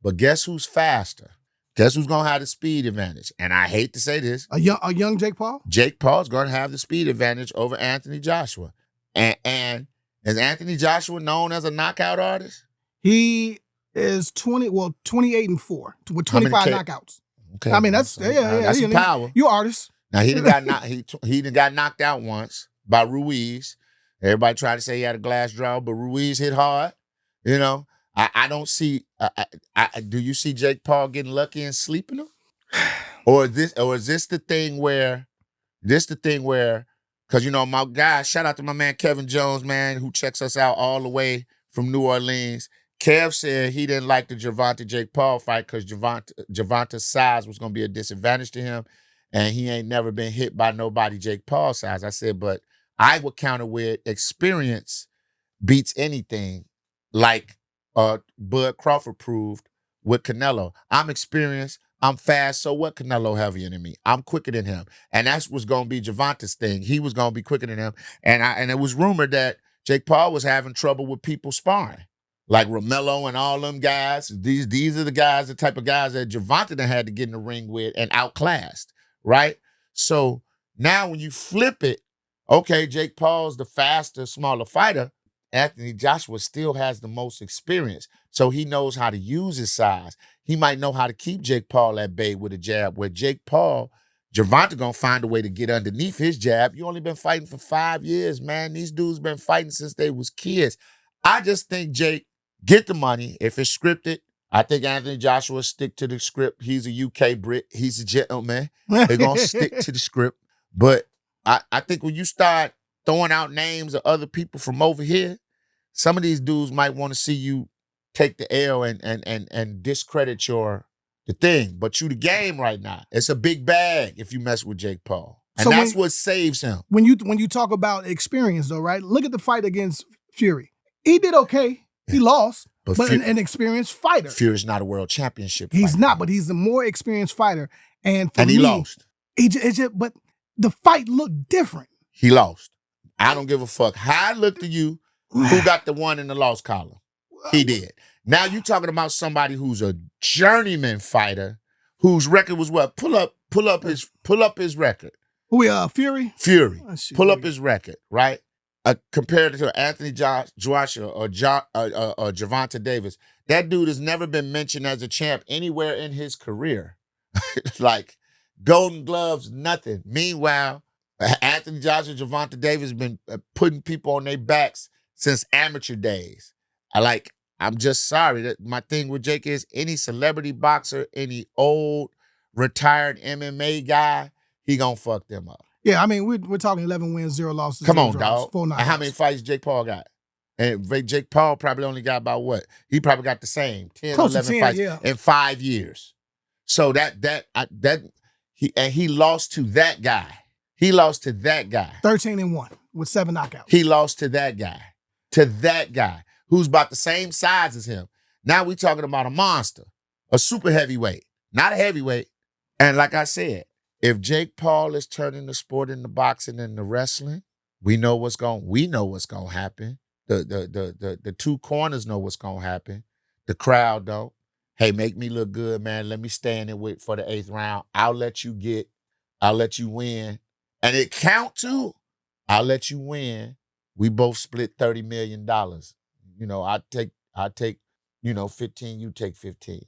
But guess who's faster? Guess who's going to have the speed advantage? And I hate to say this. A young Jake Paul? Jake Paul's going to have the speed advantage over Anthony Joshua. And is Anthony Joshua known as a knockout artist? He is 28 and 4 with 25 knockouts. Okay. I mean, that's some power. You artist. Now he done got knocked out once by Ruiz. Everybody tried to say he had a glass jaw, but Ruiz hit hard. You know, I don't see. Do you see Jake Paul getting lucky and sleeping him, or is this the thing where, because my guy, shout out to my man Kevin Jones, man, who checks us out all the way from New Orleans. Kev said he didn't like the Javonte Jake Paul fight because Javonte's size was going to be a disadvantage to him, and he ain't never been hit by nobody Jake Paul size. I said, but I would counter with experience beats anything like Bud Crawford proved with Canelo. I'm experienced. I'm fast. So what? Canelo heavier than me. I'm quicker than him, and that's what's going to be Gervonta's thing. He was going to be quicker than him, and it was rumored that Jake Paul was having trouble with people sparring, like Romello and all them guys. These are the guys, the type of guys that Gervonta done had to get in the ring with and outclassed, right? So now when you flip it, okay, Jake Paul's the faster, smaller fighter. Anthony Joshua still has the most experience, so he knows how to use his size. He might know how to keep Jake Paul at bay with a jab, where Jake Paul, Gervonta gonna find a way to get underneath his jab. You only been fighting for 5 years, man. These dudes been fighting since they was kids. I just think Jake get the money. If it's scripted, I think Anthony Joshua stick to the script. He's a UK Brit. He's a gentleman. They're gonna stick to the script. But I think when you start throwing out names of other people from over here, some of these dudes might want to see you take the L and discredit the thing. But you the game right now. It's a big bag if you mess with Jake Paul. And So that's what saves him. When you talk about experience, though, right? Look at the fight against Fury. He did okay. He lost, but an experienced fighter. Fury's not a world championship He's fighter. not, but he's a more experienced fighter. And he lost. But the fight looked different. He lost. I don't give a fuck how it looked to you. Who got the one in the loss column? He did. Now you talking about somebody who's a journeyman fighter, whose record was what? Pull up his record. Who Fury? Fury. Pull up his record, right? Compared to Anthony Joshua or Gervonta Davis, that dude has never been mentioned as a champ anywhere in his career. Like Golden Gloves, nothing. Meanwhile, Anthony Joshua, Gervonta Davis been putting people on their backs since amateur days. I'm just sorry that my thing with Jake is any celebrity boxer, any old retired MMA guy, he gonna fuck them up. Yeah, I mean we're talking 11 wins, 0 losses. Come on, draws, dog. 4 knockouts. And how many fights Jake Paul got? And Jake Paul probably only got about what? He probably got the same 10 or 11 fights in 5 years. So he lost to that guy. He lost to that guy. 13-1 with 7 knockouts. He lost to that guy. To that guy who's about the same size as him. Now we talking about a monster, a super heavyweight, not a heavyweight. And like I said, if Jake Paul is turning the sport into boxing and the wrestling, we know what's going to happen. The two corners know what's going to happen. The crowd don't. Hey, make me look good, man. Let me stay in it for the 8th round. I'll let you win. And it count too. I'll let you win. We both split $30 million. You know, I take 15, you take 15.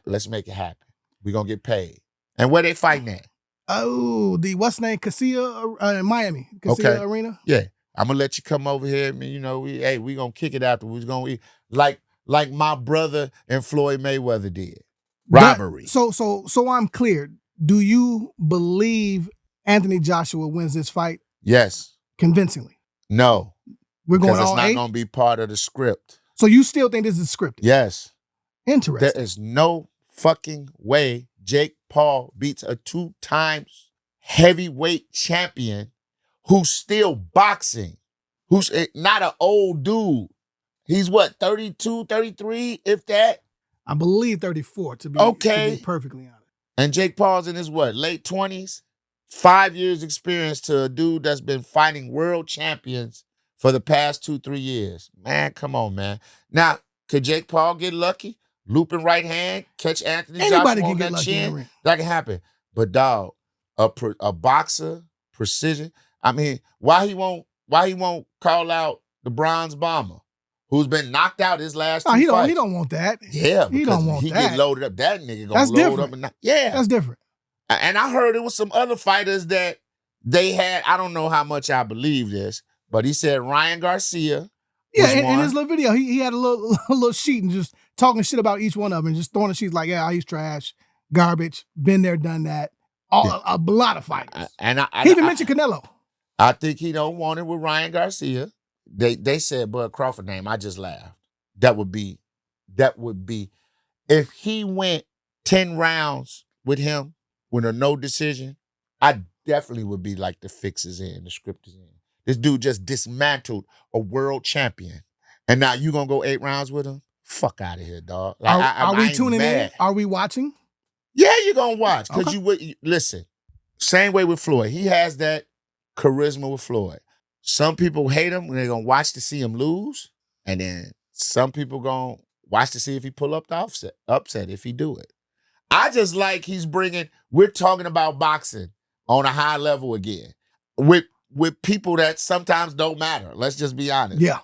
Let's make it happen. We're going to get paid. And where they fighting at? Oh, what's name? Casilla in Miami. Casilla Arena? Yeah. I'm going to let you come over here. You know, we going to kick it after. We're going to eat like my brother and Floyd Mayweather did. Rivalries. So I'm clear. Do you believe Anthony Joshua wins this fight? Yes. Convincingly? No. We're going all because it's not going to be part of the script. So you still think this is scripted? Yes. Interesting. There is no fucking way Jake Paul beats a 2-time heavyweight champion who's still boxing, who's not an old dude. He's what, 32, 33, if that? I believe 34, to be perfectly honest. And Jake Paul's in his what, late 20s? 5 years experience to a dude that's been fighting world champions for the past 2-3 years. Man, come on, man. Now, could Jake Paul get lucky? Looping right hand, catch Anthony Joshua on that chin? That can happen. But dog, a boxer, precision. I mean, why he won't call out the Bronze Bomber, who's been knocked out his last 2 fights? He don't want that. Yeah, he don't want he that. get loaded up. That nigga gonna That's load different. up. Yeah. That's different. And I heard it was some other fighters that they had. I don't know how much I believe this, but he said Ryan Garcia. Yeah, in his little video, he had a little sheet and just talking shit about each one of them and just throwing the sheets like, yeah, he's trash, garbage, been there, done that. A lot of fighters. He even mentioned Canelo. I think he don't want it with Ryan Garcia. They said Bud Crawford name. I just laughed. That would be if he went 10 rounds with him with a no decision, I definitely would be like the fix is in, the script is in. This dude just dismantled a world champion. And now you gonna go 8 rounds with him? Fuck out of here, dog. Like Are we I ain't tuning mad. in? Are we watching? Yeah, you gonna watch because Okay. you would listen. Same way with Floyd. He has that charisma with Floyd. Some people hate him and they're gonna watch to see him lose, and then some people gonna watch to see if he pull up the upset if he do it. I just like we're talking about boxing on a high level again with people that sometimes don't matter. Let's just be honest. Yeah.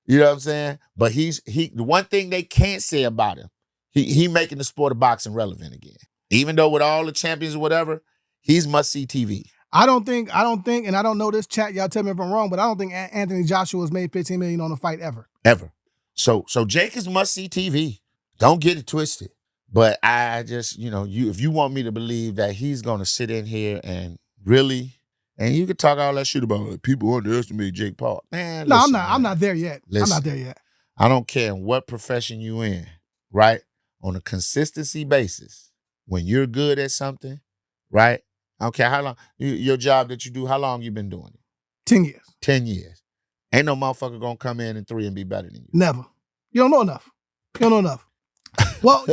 You know what I'm saying? But the one thing they can't say about him, he making the sport of boxing relevant again. Even though with all the champions or whatever, he's must-see TV. I don't think, and I don't know this chat, y'all tell me if I'm wrong, but I don't think Anthony Joshua's made $15 million on a fight ever. Ever. So Jake is must-see TV. Don't get it twisted. But I just, if you want me to believe that he's gonna sit in here and really, and you could talk all that shit about like, people underestimate Jake Paul. Man, No, listen, I'm not there yet. Listen, I'm not there yet. I don't care in what profession you in, right? On a consistency basis, when you're good at something, right? I don't care how long, your job that you do, how long you been doing it? 10 years. 10 years. Ain't no motherfucker gonna come in 3 and be better than you. Never. You don't know enough. Well,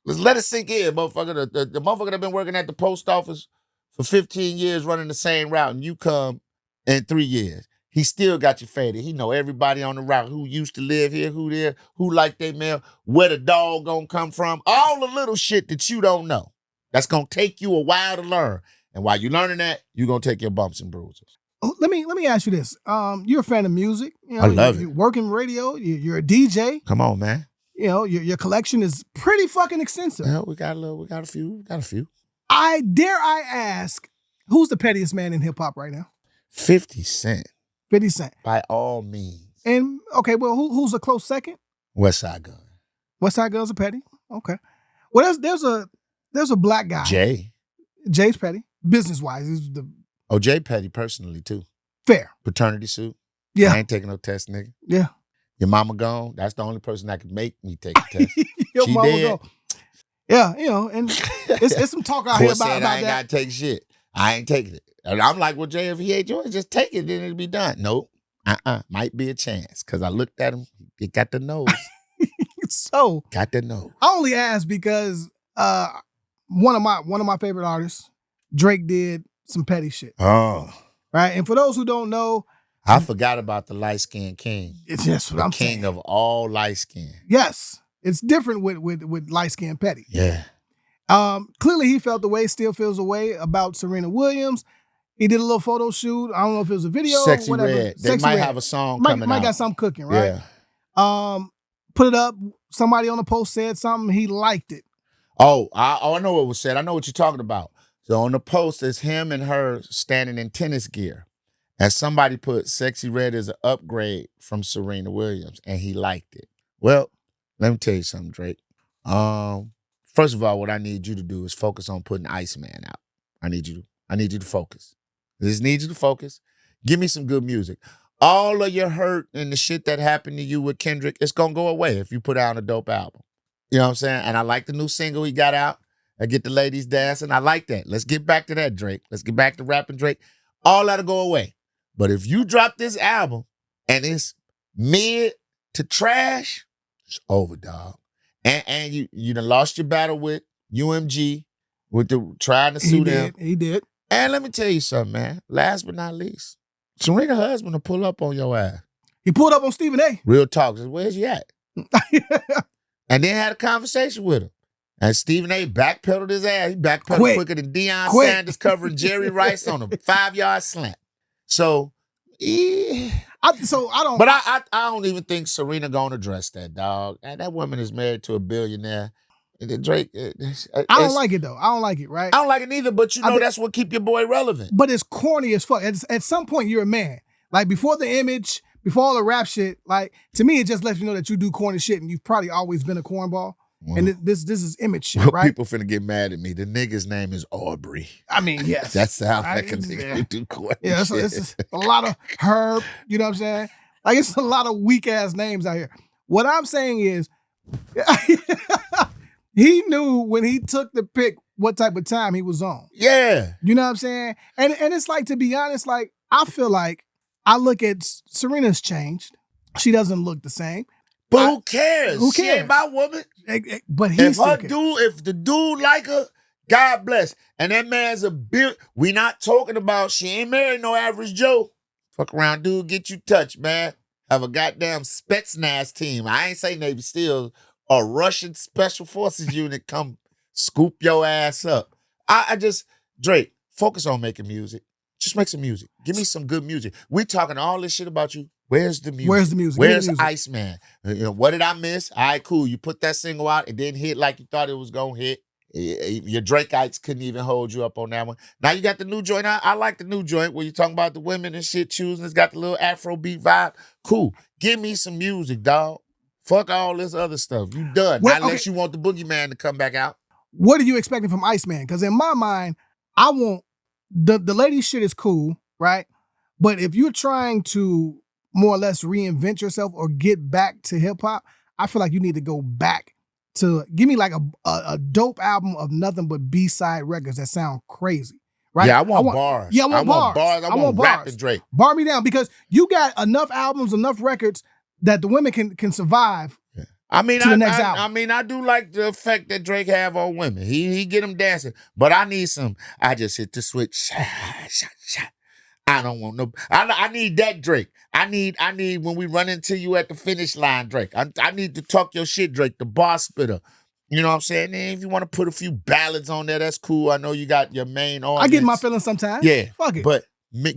let's let it sink in, motherfucker. The motherfucker that been working at the post office for 15 years running the same route, and you come in 3 years. He still got you faded. He know everybody on the route, who used to live here, who there, who like their mail, where the dog gonna come from, all the little shit that you don't know. That's gonna take you a while to learn. And while you're learning that, you're gonna take your bumps and bruises. Let me ask you this. You're a fan of music. I love it. You work in radio. You're a DJ. Come on, man. Your collection is pretty fucking extensive. Yeah, we got a few. I dare ask, who's the pettiest man in hip hop right now? 50 Cent. 50 Cent. By all means. And okay, well, who's a close second? West Side Gun. West Side Gun's a petty. Okay. Well, there's a black guy. Jay's petty. Business wise, he's the Jay petty personally too. Fair. Paternity suit. Yeah. I ain't taking no test, nigga. Yeah. Your mama gone. That's the only person that could make me take a test. Your she mama dead. gone. Yeah, and it's some talk out here about I ain't that. gotta take shit. I ain't taking it. And I'm like, well, Jay, if he ain't yours, just take it, then it'll be done. Nope. Might be a chance. Cause I looked at him, he got the nose. So got the nose. I only asked because one of my favorite artists, Drake, did some petty shit. Oh. Right. And for those who don't know, I forgot about the light-skinned king. It's just what I'm saying. King of all light-skin. Yes. It's different with light-skinned petty. Yeah. Clearly he felt the way, still feels the way about Serena Williams. He did a little photo shoot. I don't know if it was a video. Sexy whatever. Red. They might have a song coming out. Might got something cooking, right? Yeah. Put it up. Somebody on the post said something. He liked it. Oh, I know what was said. I know what you're talking about. So on the post, it's him and her standing in tennis gear. And somebody put Sexy Red as an upgrade from Serena Williams, and he liked it. Well, let me tell you something, Drake. First of all, what I need you to do is focus on putting Iceman out. I need you to focus. I just need you to focus. Give me some good music. All of your hurt and the shit that happened to you with Kendrick, it's gonna go away if you put out a dope album. You know what I'm saying? And I like the new single he got out. I get the ladies dancing. I like that. Let's get back to that, Drake. Let's get back to rapping Drake. All that'll go away. But if you drop this album and it's mid to trash, it's over, dog. And you done lost your battle with UMG with the trying to sue them. He did. And let me tell you something, man. Last but not least, Serena's husband will pull up on your ass. He pulled up on Stephen A. Real talk. Says, where's he at? And then had a conversation with him. And Stephen A. backpedaled his ass. He backpedaled quicker than Deion Sanders covering Jerry Rice on a 5-yard slant. So, yeah. I don't even think Serena gonna address that, dog. And that woman is married to a billionaire. Drake. I don't like it though. I don't like it, right? I don't like it neither. But that's what keep your boy relevant. But it's corny as fuck. At some point, you're a man. Like before the image, before all the rap shit. Like to me, it just lets you know that you do corny shit, and you've probably always been a cornball. Well, and this is image shit, right? People finna get mad at me. The nigga's name is Aubrey. I mean, yes. That sounds like a nigga who do corny shit. It's a lot of Herb, you know what I'm saying? Like it's a lot of weak ass names out here. What I'm saying is he knew when he took the pick what type of time he was on. Yeah. You know what I'm saying? And it's like, to be honest, like I feel like I look at Serena's changed. She doesn't look the same. But who cares? Who She ain't cares? my woman. But he If still her cares. dude, if the dude like her, God bless. And that man's a bit. We not talking about she ain't married no average Joe. Fuck around, dude, get you touched, man. Have a goddamn Spetsnaz team. I ain't say Navy SEALs, a Russian Special Forces unit come scoop your ass up. I just, Drake, focus on making music. Just make some music. Give me some good music. We talking all this shit about you. Where's the music? Where's the music? Give me the Where's music. Iceman? What did I miss? All right, cool. You put that single out. It didn't hit like you thought it was going to hit. Your Drakeites couldn't even hold you up on that one. Now you got the new joint. I like the new joint where you're talking about the women and shit choosing. It's got the little Afrobeat vibe. Cool. Give me some music, dog. Fuck all this other stuff. You done. Well, Not unless you want the boogeyman to come back out. What are you expecting from Iceman? Because in my mind, I want the lady shit is cool, right? But if you're trying to more or less reinvent yourself or get back to hip hop, I feel like you need to go back to give me like a dope album of nothing but B-side records that sound crazy. Right? Yeah, I want bars. Yeah, I want bars. I want rapping Drake. Bar me down because you got enough albums, enough records that the women can survive. Yeah. I mean, to the next album. I mean, I do like the effect that Drake have on women. He get them dancing, but I need some. I just hit the switch. I don't want no. I need that Drake. I need when we run into you at the finish line, Drake. I need to talk your shit, Drake, the bar spitter. You know what I'm saying? And if you want to put a few ballads on there, that's cool. I know you got your main audience. I get my feelings sometimes. Yeah, fuck it. But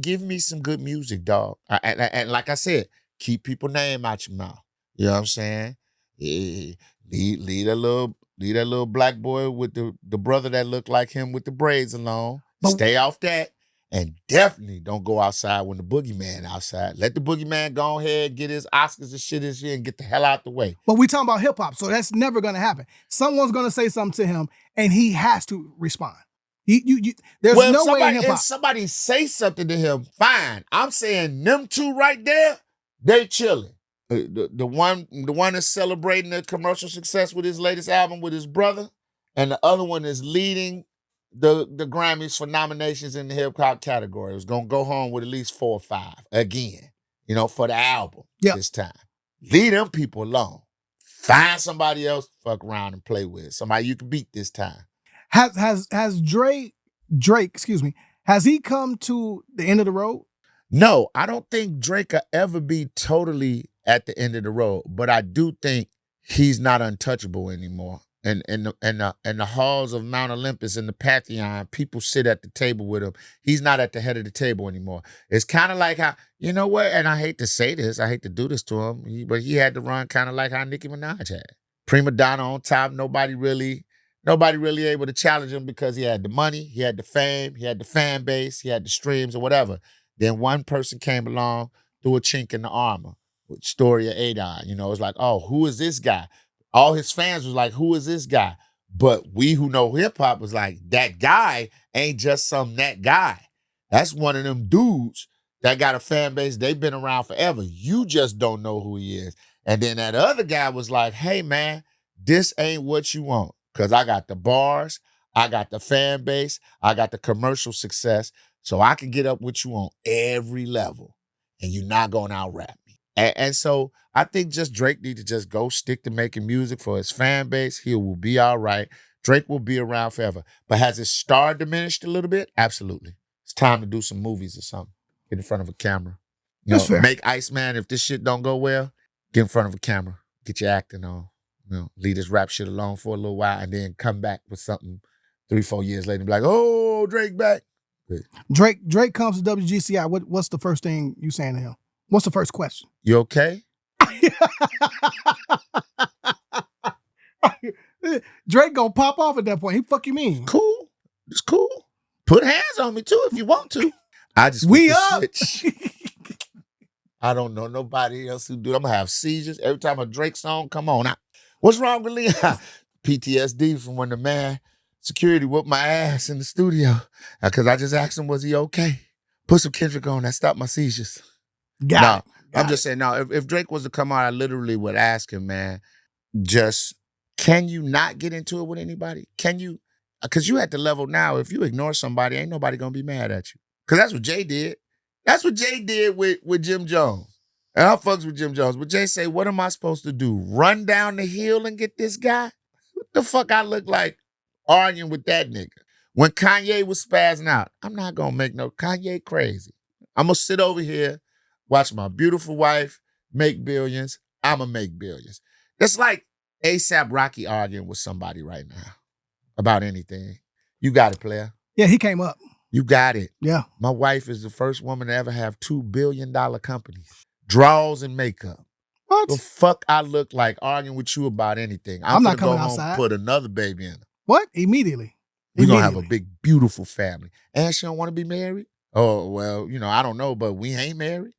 give me some good music, dog. And like I said, keep people's name out your mouth. You know what I'm saying? Yeah, lead that little black boy with the brother that looked like him with the braids alone. Stay off that. And definitely don't go outside when the boogeyman outside. Let the boogeyman go ahead, get his Oscars and shit this year and get the hell out the way. But we talking about hip hop, so that's never gonna happen. Someone's gonna say something to him, and he has to respond. There's no way in hip hop. If somebody say something to him, fine. I'm saying them two right there, they chilling. The one is celebrating the commercial success with his latest album with his brother, and the other one is leading the Grammys for nominations in the hip hop category. It was gonna go home with at least 4 or 5 again, for the album this time. Leave them people alone. Find somebody else to fuck around and play with. Somebody you can beat this time. Has Drake, has he come to the end of the road? No, I don't think Drake will ever be totally at the end of the road, but I do think he's not untouchable anymore. And the halls of Mount Olympus and the Pantheon, people sit at the table with him. He's not at the head of the table anymore. It's kind of like how, you know what, and I hate to say this, I hate to do this to him, but he had to run kind of like how Nicki Minaj had. Prima donna on top, nobody really able to challenge him because he had the money, he had the fame, he had the fan base, he had the streams or whatever. Then one person came along, threw a chink in the armor with Story of Adon. It's like, oh, who is this guy? All his fans was like, who is this guy? But we who know hip-hop was like, that guy ain't just that guy. That's one of them dudes that got a fan base. They've been around forever. You just don't know who he is. And then that other guy was like, hey, man, this ain't what you want. Because I got the bars, I got the fan base, I got the commercial success, so I can get up with you on every level. And you're not going to out-rap me. And so I think just Drake need to just go stick to making music for his fan base. He will be all right. Drake will be around forever. But has his star diminished a little bit? Absolutely. It's time to do some movies or something. Get in front of a camera. That's fair. Make Iceman, if this shit don't go well, get in front of a camera. Get your acting on. Leave this rap shit alone for a little while and then come back with something 3-4 years later and be like, oh, Drake back. Drake comes to WGCI. What's the first thing you saying to him? What's the first question? You okay? Drake gonna pop off at that point. He fuck you mean? Cool. It's cool. Put hands on me too if you want to. I just switch. I don't know nobody else who do. I'm gonna have seizures every time a Drake song come on. What's wrong with Leon? PTSD from when the man security whooped my ass in the studio because I just asked him, was he okay? Put some Kendrick on that stopped my seizures. I'm just saying, if Drake was to come out, I literally would ask him, man, just, can you not get into it with anybody? Can you? Because you at the level now, if you ignore somebody, ain't nobody going to be mad at you. Because that's what Jay did. That's what Jay did with Jim Jones. And I fucks with Jim Jones. But Jay say, what am I supposed to do? Run down the hill and get this guy? What the fuck I look like arguing with that nigga? When Kanye was spazzing out, I'm not gonna make no Kanye crazy. I'm gonna sit over here, watch my beautiful wife make billions. I'ma make billions. That's like ASAP Rocky arguing with somebody right now about anything. You got it, player. Yeah, he came up. You got it. Yeah. My wife is the first woman to ever have $2 billion companies. Draws and makeup. What? The fuck I look like arguing with you about anything. I'm not finna go coming home outside. and put another baby in her. What? Immediately. We're gonna have a big, beautiful family. And she don't want to be married? Oh, well, I don't know, but we ain't married.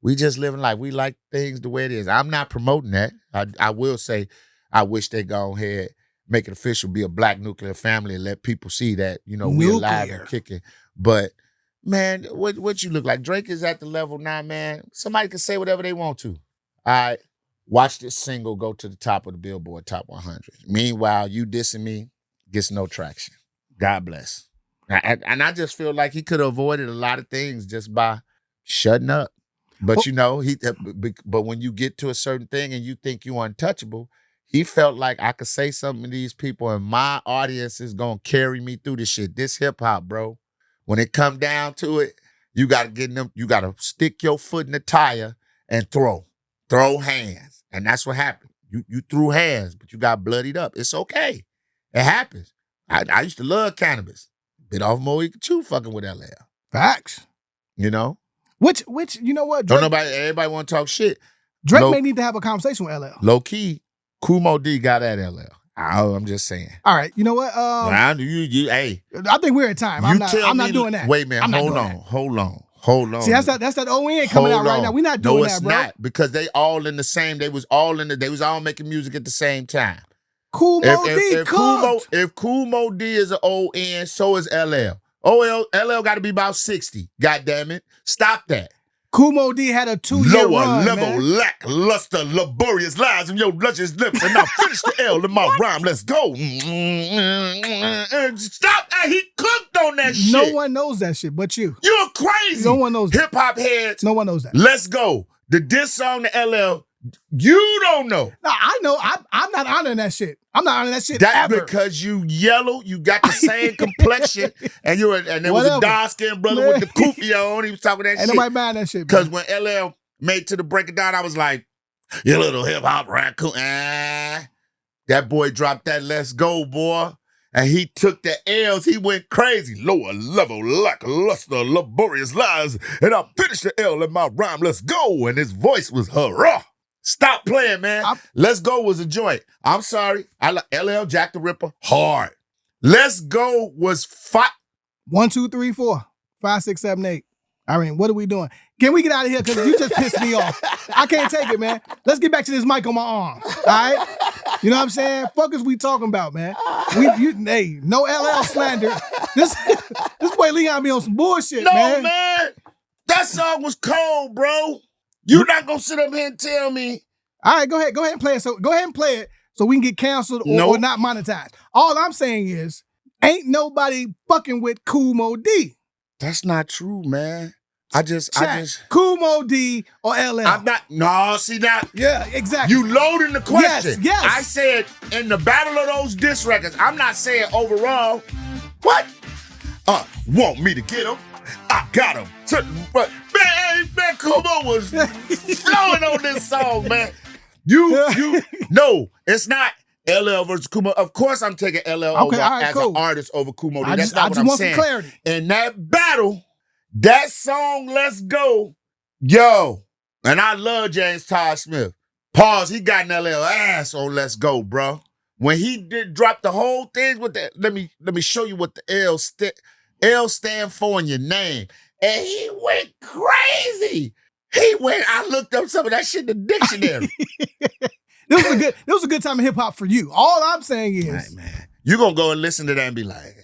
We just living life. We like things the way it is. I'm not promoting that. I will say I wish they go ahead, make it official, be a black nuclear family and let people see that, we alive and kicking. But man, what you look like? Drake is at the level now, man. Somebody can say whatever they want to. All right. Watch this single go to the top of the Billboard Top 100. Meanwhile, you dissing me gets no traction. God bless. And I just feel like he could have avoided a lot of things just by shutting up. But but when you get to a certain thing and you think you're untouchable, he felt like I could say something to these people and my audience is gonna carry me through this shit. This hip hop, bro. When it come down to it, you gotta get them. You gotta stick your foot in the tire and throw hands, and that's what happened. You threw hands, but you got bloodied up. It's okay. It happens. I used to love cannabis. Bit off more you can chew fucking with LL. Facts. Which you know what? Drake, everybody want to talk shit. Drake may need to have a conversation with LL. Low key, Kool D got at LL. I'm just saying. All right, you know what? Hey, I think we're at time. I'm not doing that. Wait a minute. Hold on. See, that's that ON coming out right now. We're not doing that, bro. No, it's not, because they all in the same. They was all making music at the same time. Kool D cooked. If Kool D is an ON, so is LL. LL got to be about 60. God damn it. Stop that. Kool D had a 2-year run, level, man. lackluster, laborious lies in your luscious lips, and now finish the L in my rhyme. Let's go. Stop that. He cooked on that shit. No one knows that shit but you. You're crazy. No one knows that. Hip-hop heads. No one knows that. Let's go. The diss song to LL, you don't know. No, I know. I'm not honoring that shit. I'm not honoring that shit That's ever. because you yellow, you got the same complexion, and there was a dark-skinned brother with the kufi on. He was talking that shit. Ain't nobody buying that shit. Because when LL made To the Break It Down, I was like, you little hip-hop raccoon. That boy dropped that Let's Go, boy. And he took the L's. He went crazy. Lower level, lackluster, laborious lies. And I finished the L in my rhyme. Let's go. And his voice was hurrah. Stop playing, man. Let's Go was a joint. I'm sorry. I like LL Jack the Ripper hard. Let's Go was 1, 2, 3, 4, 5, 6, 7, 8. I mean, what are we doing? Can we get out of here? Because you just pissed me off. I can't take it, man. Let's get back to this mic on my arm. All right? You know what I'm saying? Fuck is we talking about, man? Hey, no LL slander. This boy Leon be on some bullshit, man. No, man. That song was cold, bro. You're not gonna sit up here and tell me. All right, go ahead and play it. So go ahead and play it so we can get canceled or not monetized. All I'm saying is, ain't nobody fucking with Kool D. That's not true, man. I just Kool D or LL. I'm not. No, see that? Yeah, exactly. You loading the question. Yes. I said in the battle of those diss records. I'm not saying overall. What? Want me to get him? I got him. But man, Kumo was flowing on this song, man. No, it's not LL versus Kumo. Of course, I'm taking LL over as an artist over Kumo. That's not what I'm saying. Some clarity. In that battle, that song, Let's Go, yo, and I love James Todd Smith. Pause, he got an LL ass on Let's Go, bro. When he did drop the whole thing with that, let me show you what the L stand for in your name. And he went crazy. I looked up some of that shit in the dictionary. This was a good time of hip hop for you. All I'm saying is, right, man, you're gonna go and listen to that and be like,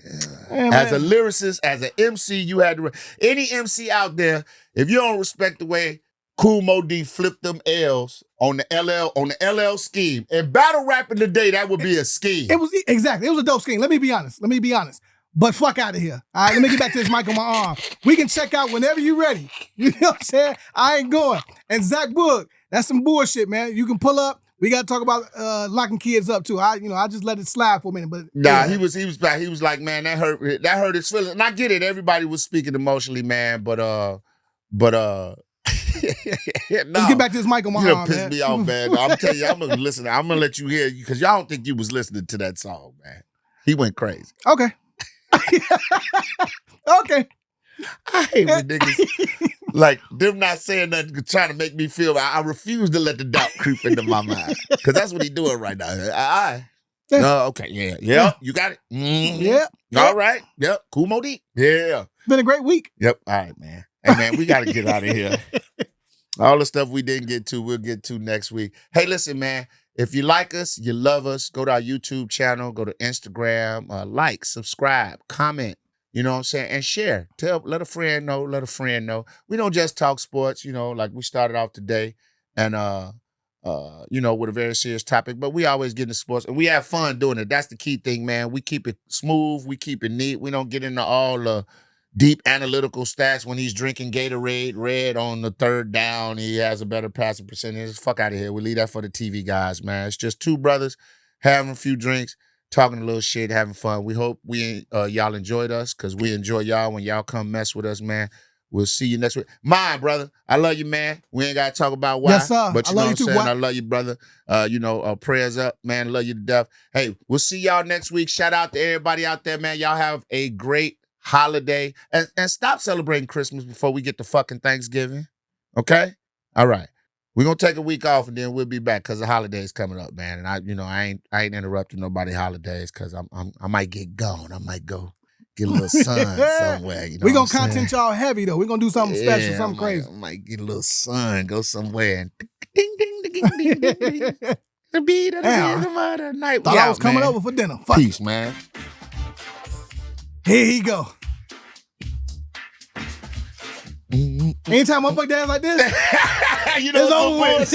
as a lyricist, as an MC, you had to. Any MC out there, if you don't respect the way Kool D flipped them L's on the LL scheme, and battle rapping today, that would be a scheme. It was a dope scheme. Let me be honest. But fuck out of here. All right, let me get back to this mic on my arm. We can check out whenever you're ready. You know what I'm saying? I ain't going. And Zach Book, that's some bullshit, man. You can pull up. We got to talk about locking kids up too. I just let it slide for a minute. But nah, he was like, man, that hurt his feelings. And I get it. Everybody was speaking emotionally, man. But no. Let's get back to this mic on my arm, pissed man. me off, man. I'm telling you, I'm gonna listen. I'm gonna let you hear because y'all don't think you was listening to that song, man. He went crazy. Okay. Okay. I hate when niggas like them not saying nothing, trying to make me feel. I refuse to let the doubt creep into my mind because that's what he doing right now. Okay, yeah, you got it. Mm-hmm. Yeah. All right, yep. Kool Modi. Yeah. Been a great week. Yep. All right, man. Hey, man, we got to get out of here. All the stuff we didn't get to, we'll get to next week. Hey, listen, man. If you like us, you love us, go to our YouTube channel, go to Instagram, like, subscribe, comment, you know what I'm saying, and share. Let a friend know. We don't just talk sports, like we started off today, and with a very serious topic, but we always get into sports, and we have fun doing it. That's the key thing, man. We keep it smooth, we keep it neat. We don't get into all the deep analytical stats when he's drinking Gatorade red on the third down. He has a better passing percentage. Fuck out of here. We leave that for the TV guys, man. It's just two brothers having a few drinks, talking a little shit, having fun. We hope y'all enjoyed us because we enjoy y'all when y'all come mess with us, man. We'll see you next week. Mine, brother. I love you, man. We ain't got to talk about why. Yes, sir. But you know what I'm saying? I love you, brother. Prayers up, man. Love you to death. Hey, we'll see y'all next week. Shout out to everybody out there, man. Y'all have a great holiday. And stop celebrating Christmas before we get to fucking Thanksgiving. Okay? All right. We're gonna take a week off and then we'll be back because the holidays coming up, man. And I ain't interrupting nobody holidays because I might get gone. I might go get a little sun somewhere. We're gonna content y'all heavy though. We're gonna do something special, something crazy. I might get a little sun, go somewhere and ding ding ding ding ding ding. The beat of the night. Thought I was coming over for dinner. Fuck. Peace, man. Here he go. Anytime I fuck dance like this, it's over with.